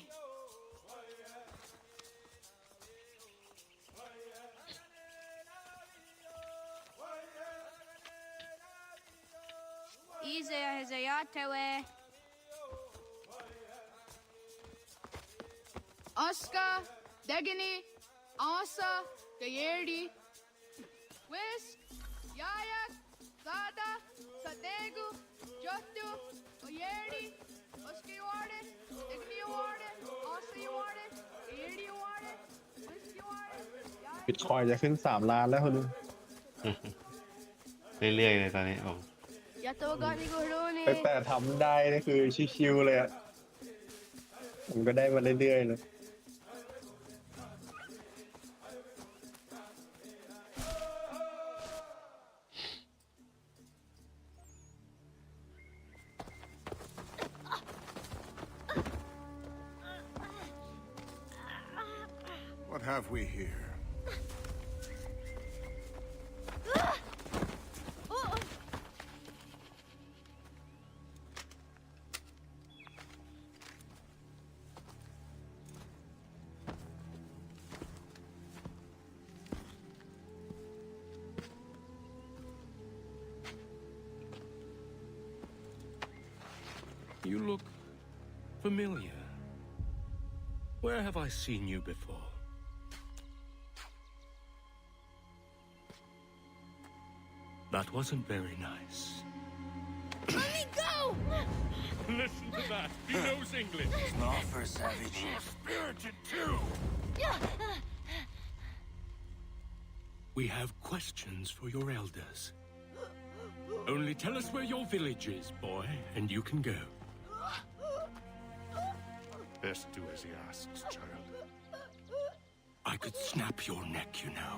إذا يا هزيات توي أسكا دقني آسا كيردي ويس يايك سادا ساتيغو جوتو ويردي أسكي وارد دقني وارد آسا وارد كيردي وارد ويسكي وارد บิตคอยน์จะขึ้น3 ล้านแล้วคุณลุง เรื่อยๆเลยตอนนี้ผม يا توغاني غوروني แต่ทำได้นี่คือชิวๆเลยอะผมก็ได้มาเรื่อยๆเลย What have we here? You look familiar. Where have I seen you before? That wasn't very nice. Let me go! Listen to that. He knows English. Not for a savage. You're spirited too. We have questions for your elders. Only tell us where your village is, boy, and you can go. Best do as he asks, child. I could snap your neck, you know.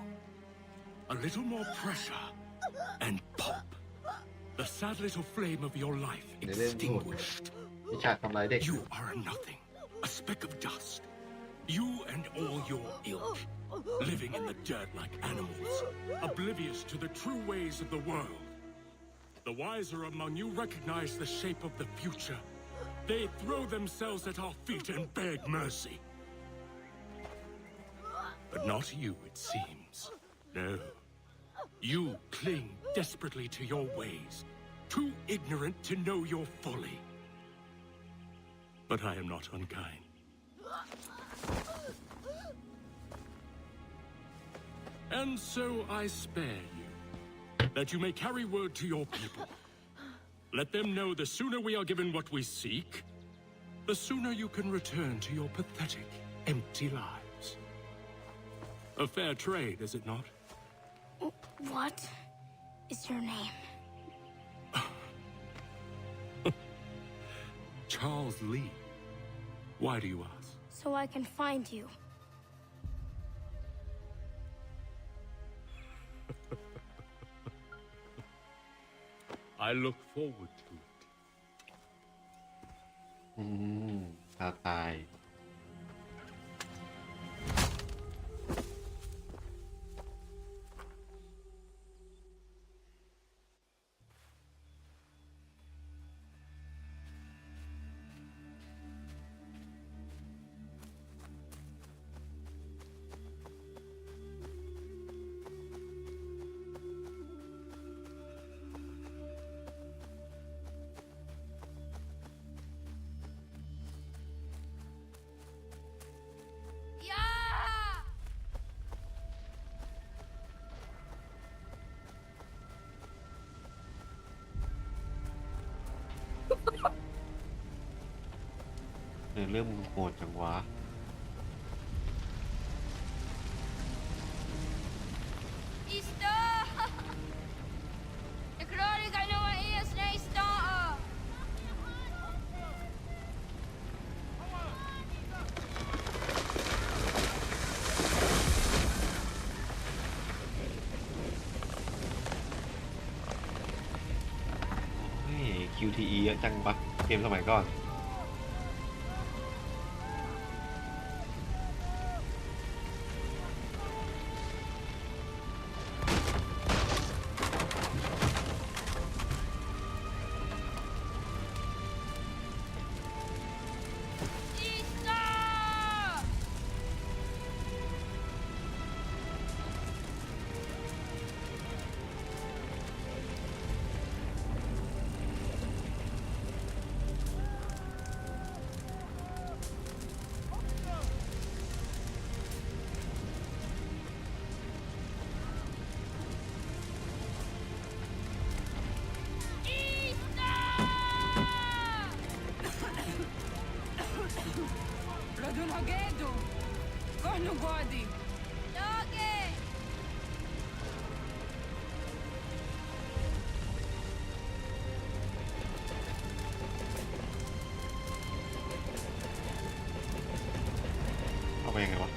A little more pressure, and pop. The sad little flame of your life extinguished. You are a nothing, a speck of dust. You and all your ilk, living in the dirt like animals, oblivious to the true ways of the world. The wiser among you recognize the shape of the future. They throw themselves at our feet and beg mercy. But not you, it seems. No. You cling desperately to your ways, too ignorant to know your folly. But I am not unkind. And so I spare you, that you may carry word to your people. Let them know the sooner we are given what we seek, the sooner you can return to your pathetic, empty lives. A fair trade, is it not? What is your name? Charles Lee. Why do you ask? So I can find you. I look forward to it. ท้าทาย เรื่องมึงโหดจังวะ Ista! อะจังปะเกมสมัยก่อนเอาไปยังไงวะ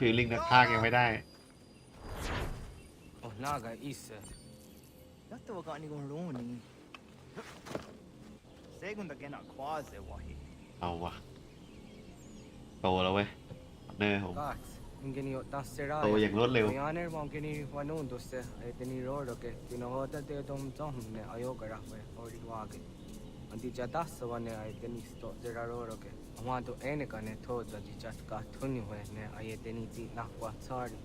ฟีลลิ่งนักพากย์ยังไม่ได้ Oh, naga isse. Yatta wa kani gon roni. Segun da gena quase wahi. เอาวะโตแล้วเว้ยเนอร์ผม Kat, ingeni o tasera. โตอย่างรวดเร็ว Yaner mongeni wanon doste. Eteni rodo ke tino hoda te dom tom ne ayo gara we ori wage. Andi jata sawane eteni sto zera rodo ke. Ama to ene kane tho da di chat ka thuni we ne ayeteni ti na kwa sorry.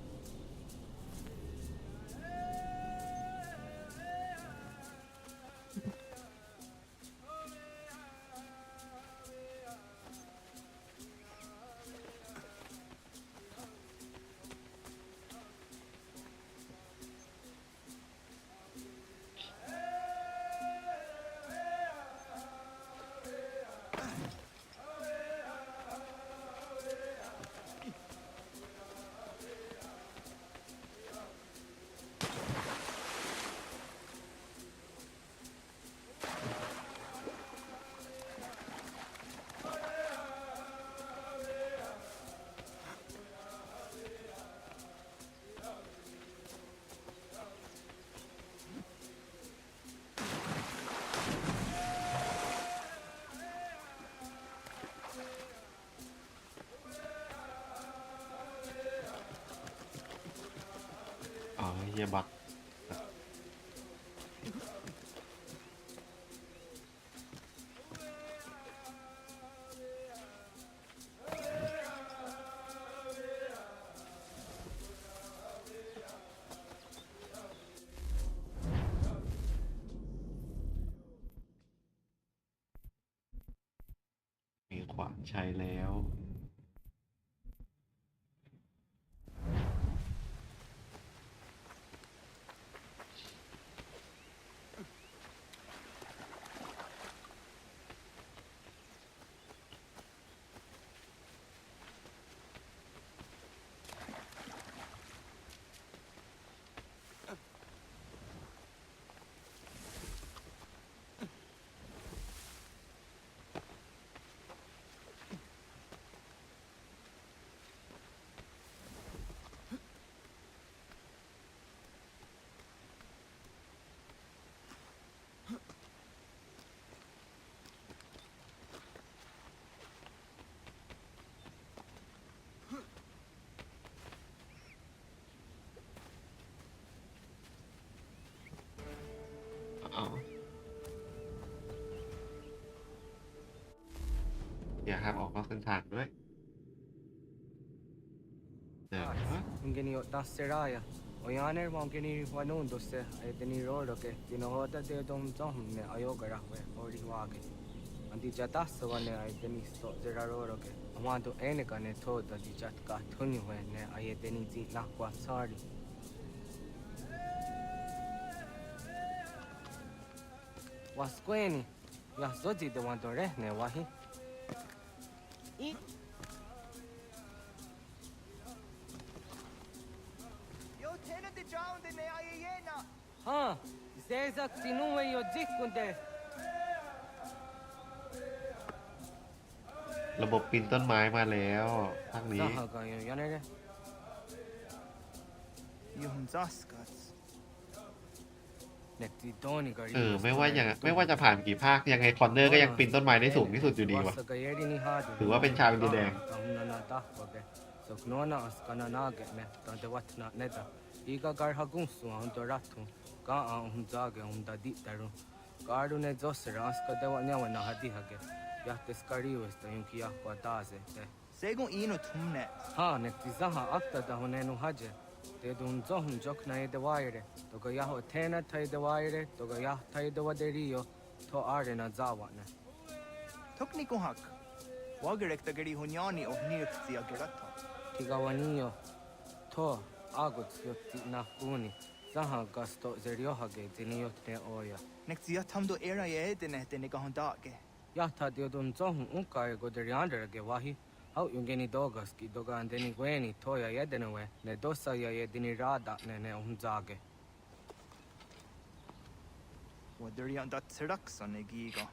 อ๋อเฮียบักมีขวานใช้แล้ว เ เอาอย่าห้ามออกนอกเส้นทางด้วยเดี๋ยว Ungeni tasseraya. Oyaner mongeni wanun dosse eteni rodo ke tinohoda de dom zom ne ayogara we ori wage. Andi jatas wane eteni sto zeraro ke. Amando ene kane thoda di jatka thuni we ne ayeteni zi lakwa sari. Wasqueni ya zodi de wando rehne wahi. Ha, zezak tinuwe yo dikunde. ระบบปีนต้นไม้มาแล้วภาคนี้ Zahaga yo yanere. Yum zaskas. Nekti doni gari. ไม่ว่าจะผ่านกี่ภาคยังไงคอนเนอร์ก็ยังปีนต้นไม้ได้สูงที่สุดอยู่ดีวะถือว่าเป็นชาวอินเดียแดง Soknona askana nage me tante watna neda. Iga gar hagunsu ando ratu. Ka zage di taru. Garu ne zosera aska dewa nyawa na hadi hage. Yahtes kariu esta yunki yahwa daze te. Segun ino tumne. Ha nekti zaha akta da honenu haje. Te dun zohun jokna ede waire. Toga yaho tena taide waire. Toga yah taide waderio. To are na zawane. Tokni kuhak. Wagerekta gari hunyani o nirtsi agerata. Tigawaniyo. To agut yotti nakuni. Zaha gasto zeriohage diniyotne oya. Nekti yatamdo era ye edene dene gahondage. Yahta diodun zohun unkaye goderianderage wahi. Hau yungeni dogaski doga andeni gweni toya yedenewe. Ne dosa ya yedini rada ne unzage. Waderian dat seraksa ne giga.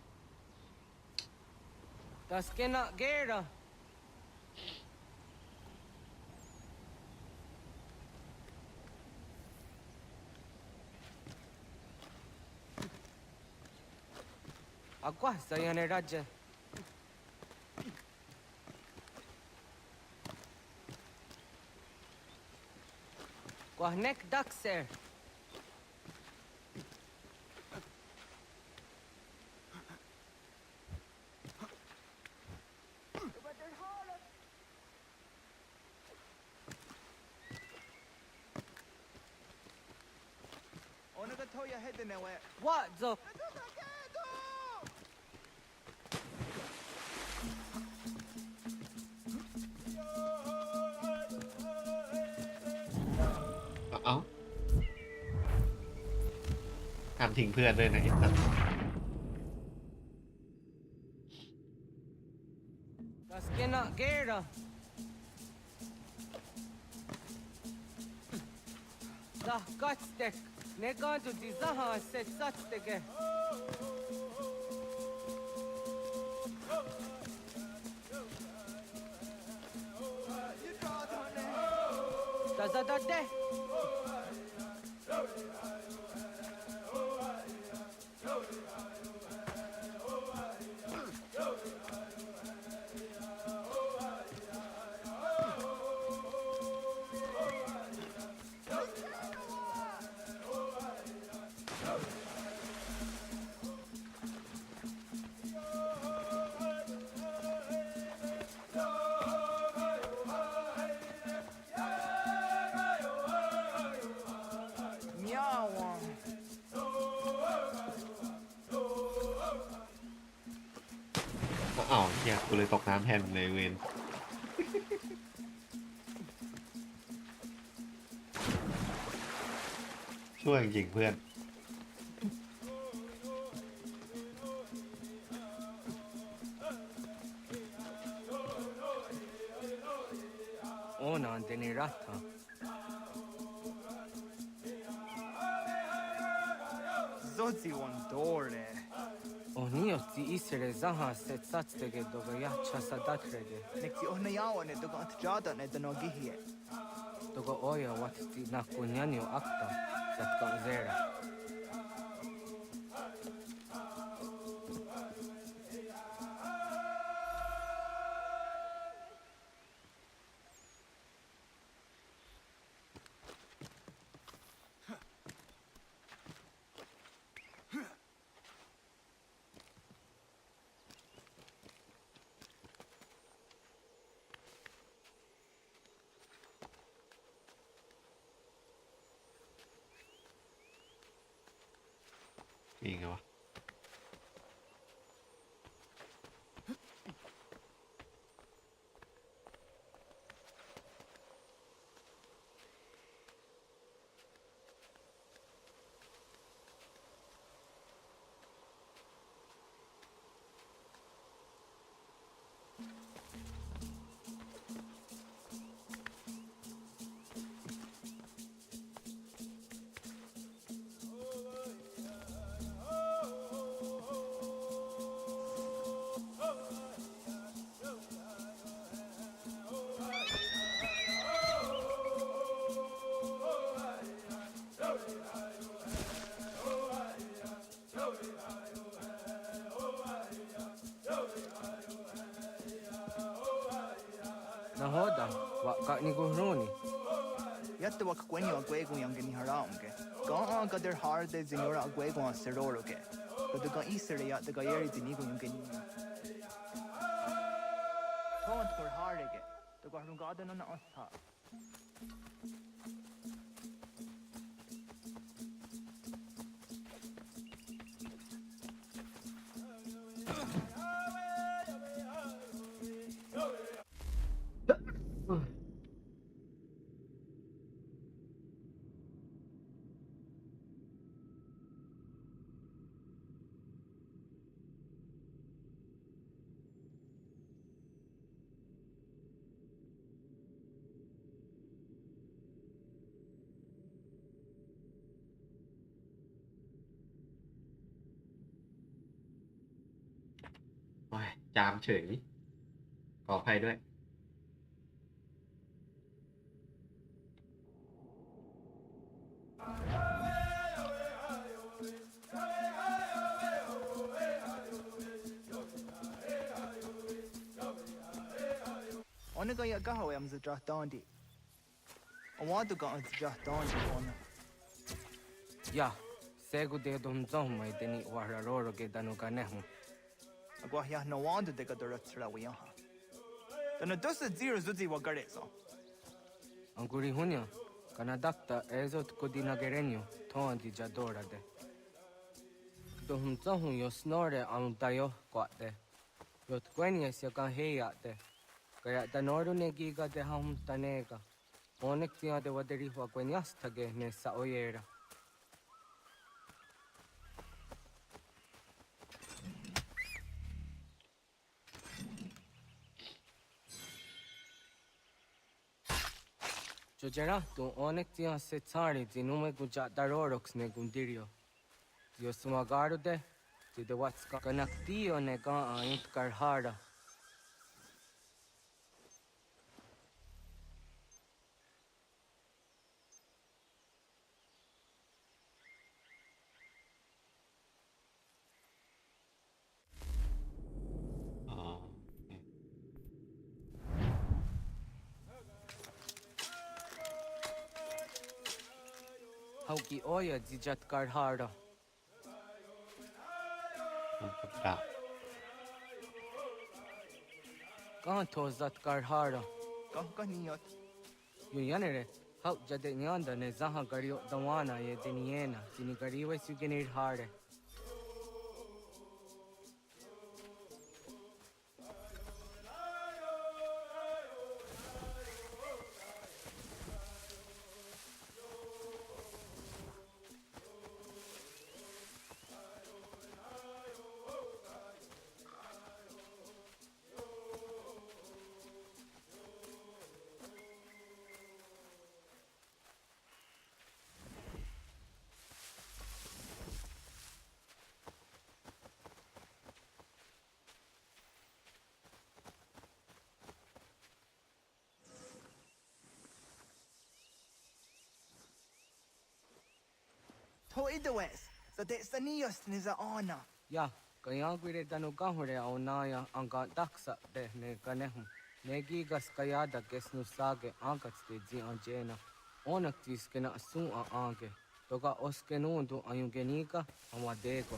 Das kena gera. Agua sayane raja. Guahnek dakser. Onaga toya hedenewe. What zo?เอาทำทิ้งเพื่อนด้วยนะไอ้สัส Das kena gera. Dah katstek. Ne gandu di zaha set satstege. Da. Meow. อ้าวเฮียกูเลยตกน้ำแทนมึงเลยเวน ช่วยจริงๆเพื่อน Ona andeni rata. Zodzi one dore. Oniyoti isere zaha set satstege doga ya chasadatrege. Nekti ohnayawa ne doga antjada ne danogihie. Doga oya watiti nakunyanyo akta satka zera. จริงเหรอวะNahoda, wak ni guruni. Yatta wak kwenyo agwego yang gani haraunge. Ga ga der harde zinora agwego an seroroge. But the ga isere yat the gayeri dinigo yung gani. Tont for harege. The ga rungada no na otha.โอ้ยจามเฉยขออภัยด้วย Ona ga ya gaho am za dondi. I want to go on the dondi ona. Ya, segu de dum zom mai deni wararoro ge danu ganehu. Agwa ya no wanda de ga dora tra wi ha. Dana dosa zero zuzi wa gare so. Anguri hunya, kana dakta ezot kodina gerenyo, ton di jadora de. Dum zom yo snore am tayo kwate. Yot kwenya se kan heya de. Kaya danoru ne giga de ham tanega. Onek tia de waderi wa kwenyas tage ne sa oyera. Jojera tu onek tia se tsari zinume guja darorox ne gundirio. Dio sumagaru de, ti de watska kanaktio ne ga ayut karhara. Hauki oya dijat karhara. Kahan tozat karhara. Kah niyot. Yu yanere, hau jade nyanda ne zaha gario dawana ye deniena, tini gariwe sugenir hare. To idawes, so de saniyos ni za ona. Ya, kaya gwire danu gahure au naya anga daksa de ne ganehu. Negi gas kaya da gesnu sage angats de zi anjena. Onak tis kena asun a ange. Toga oskenundu ayungenika amadego.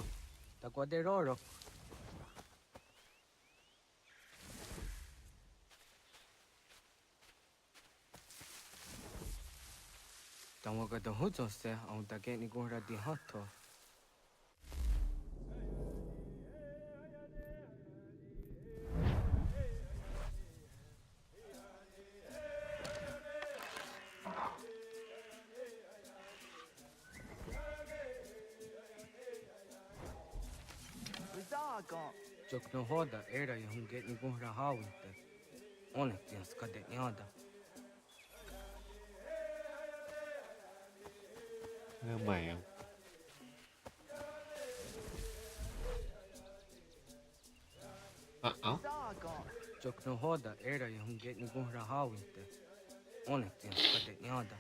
Takwa de rorok. Tawaga da hujo se au da geni gora di hato. Çok no hoda era y hun get ni gun rahawinte. Onek tiens kadet yada. เริ่มใหม่อ่ะเอ้า Çok no hoda era y hun get ni gun rahawinte. Onek tiens kadet yada.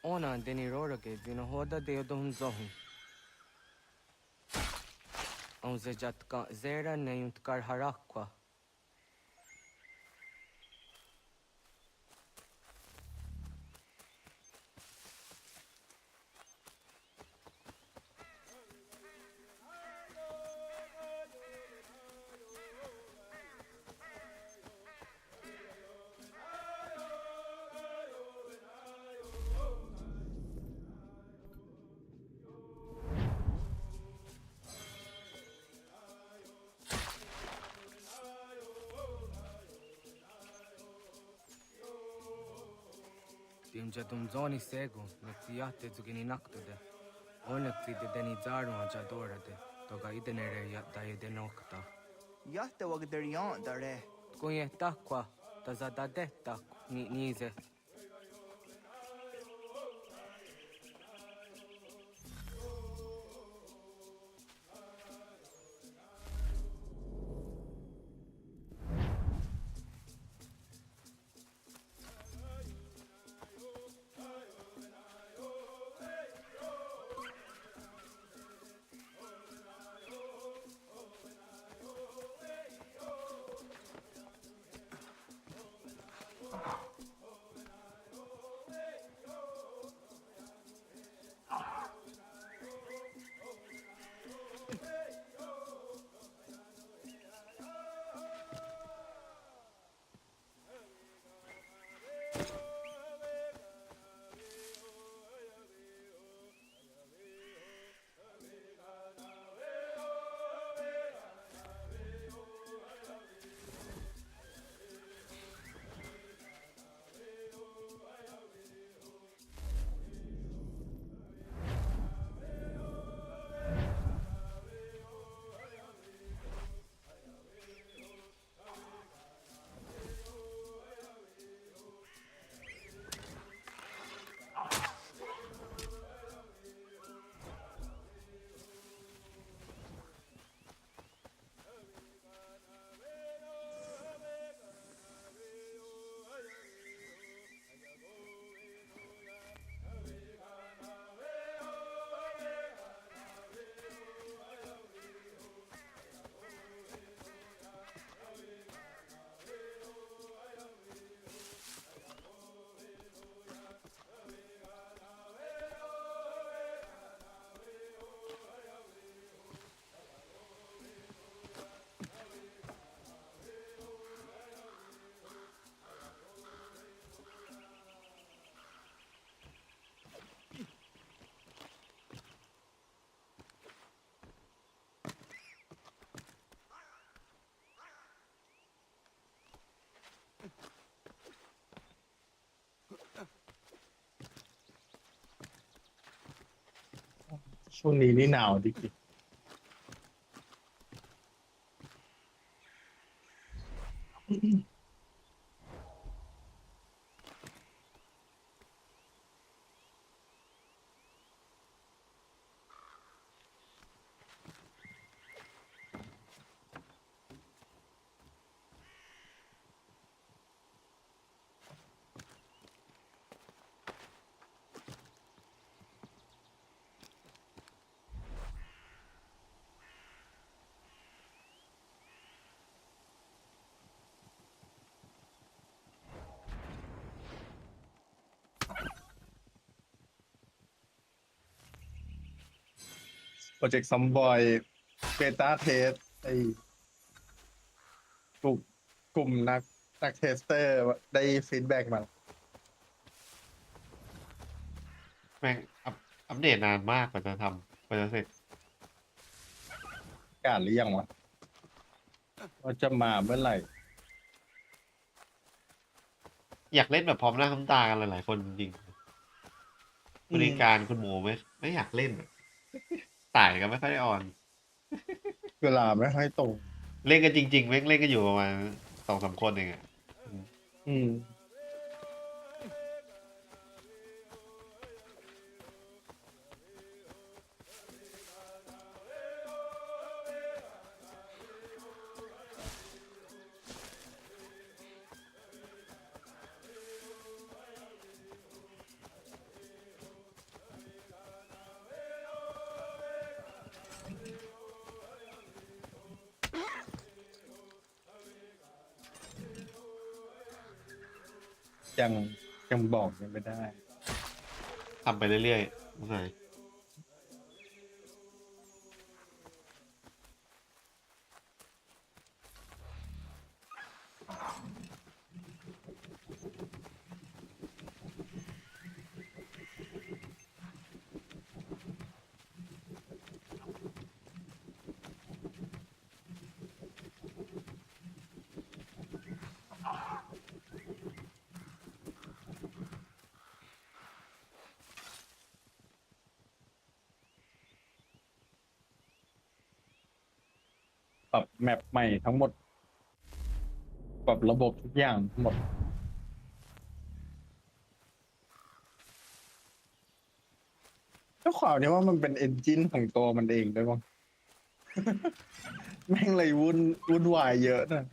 โอ้น่ะเดนิโรระเกดินหัวดาเดียวดมจงเอาเซจัดกันเซราเนยุตการฮารักกว่า Tim jadum zoni segu, nektiate zugini naktude. Onekti de deni zaru ajadorade, toga idenere ya daide nokta. Yahta wagderian dare. Kunye takwa, tazadade tak, nize.ช่วงนี้นี่หนาวดิกิ โปรเจกต์ซอมบอยเบต้าเทสไอ้กลุ่มกลุ่มนักเทสเตอร์ได้ฟีดแบ็กมา แม่งอัปเดตนานมากกว่าจะเสร็จ การหรือยังวะว่าจะมาเมื่อไหร่ อยากเล่นแบบพร้อมหน้าพร้อมตากันหลายๆคนจริงๆบริการคุณหมูไม่อยากเล่นอะต่ายก็ไม่ค่อยได้ออน เวลาไม่ค่อยตรง เล่นกันจริงๆแม่งเล่นกันอยู่ประมาณ2-3 คนเองอะ อืม ยังบอกยังไม่ได้ ทำไปเรื่อยๆไม่ใช่ปรับแมปใหม่ทั้งหมด ปรับระบบทุกอย่างทั้งหมดก็ความนี้ว่ามันเป็นเอนจินของตัวมันเองด้วยมั้ง แม่งเลยวุ่นวายเยอะนะ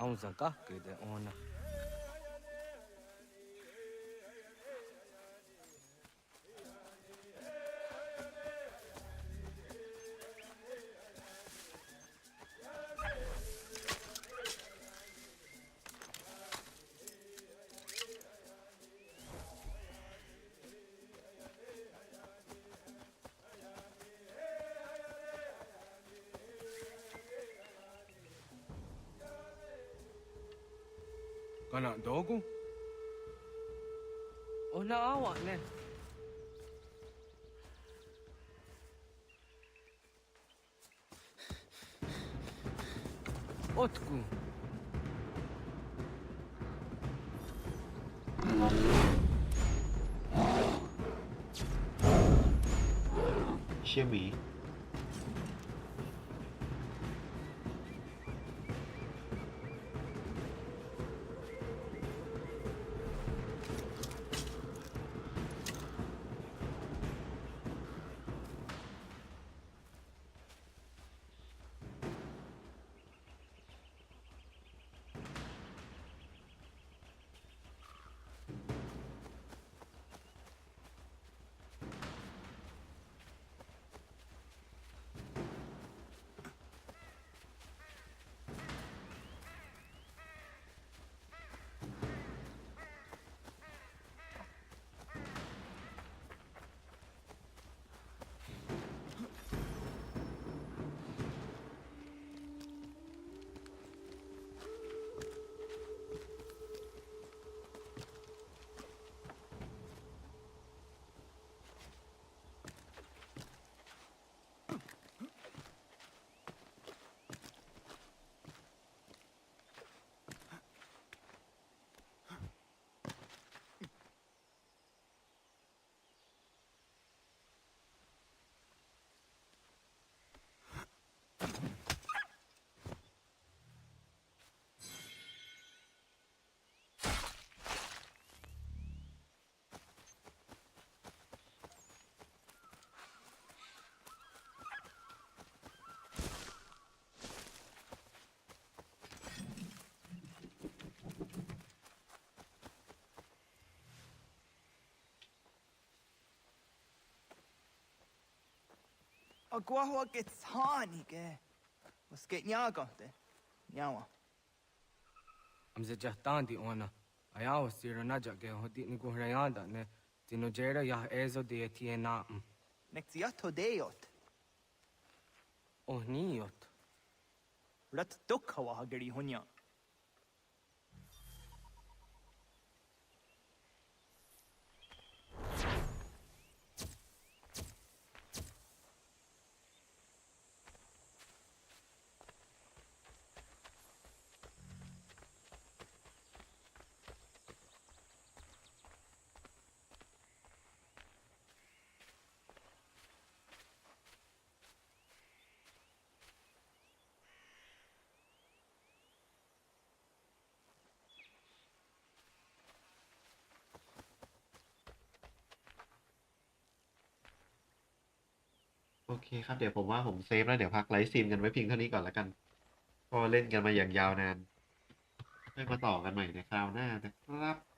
အောင်စကားကေတဲ့အော်နာ Kanadago? O naawa ne. Otku. เชี่ยหมีAgua gets honey, ge. Was get nyagate? Nyawa. I'm the Jahtandi ona. Ayaw sira naja ge hodi ni guhrayanda ne. Tinojera ya ezo de tiena. Nexiato deot. Oh niot. Rat dukhawa hageri hunya.โอเคครับเดี๋ยวผมว่าผมเซฟแล้วเดี๋ยวพักไลฟ์สตรีมกันไว้เพียงเท่านี้ก่อนแล้วกันเพราะว่าเล่นกันมาอย่างยาวนานค่อยมาต่อกันใหม่ในคราวหน้านะครับ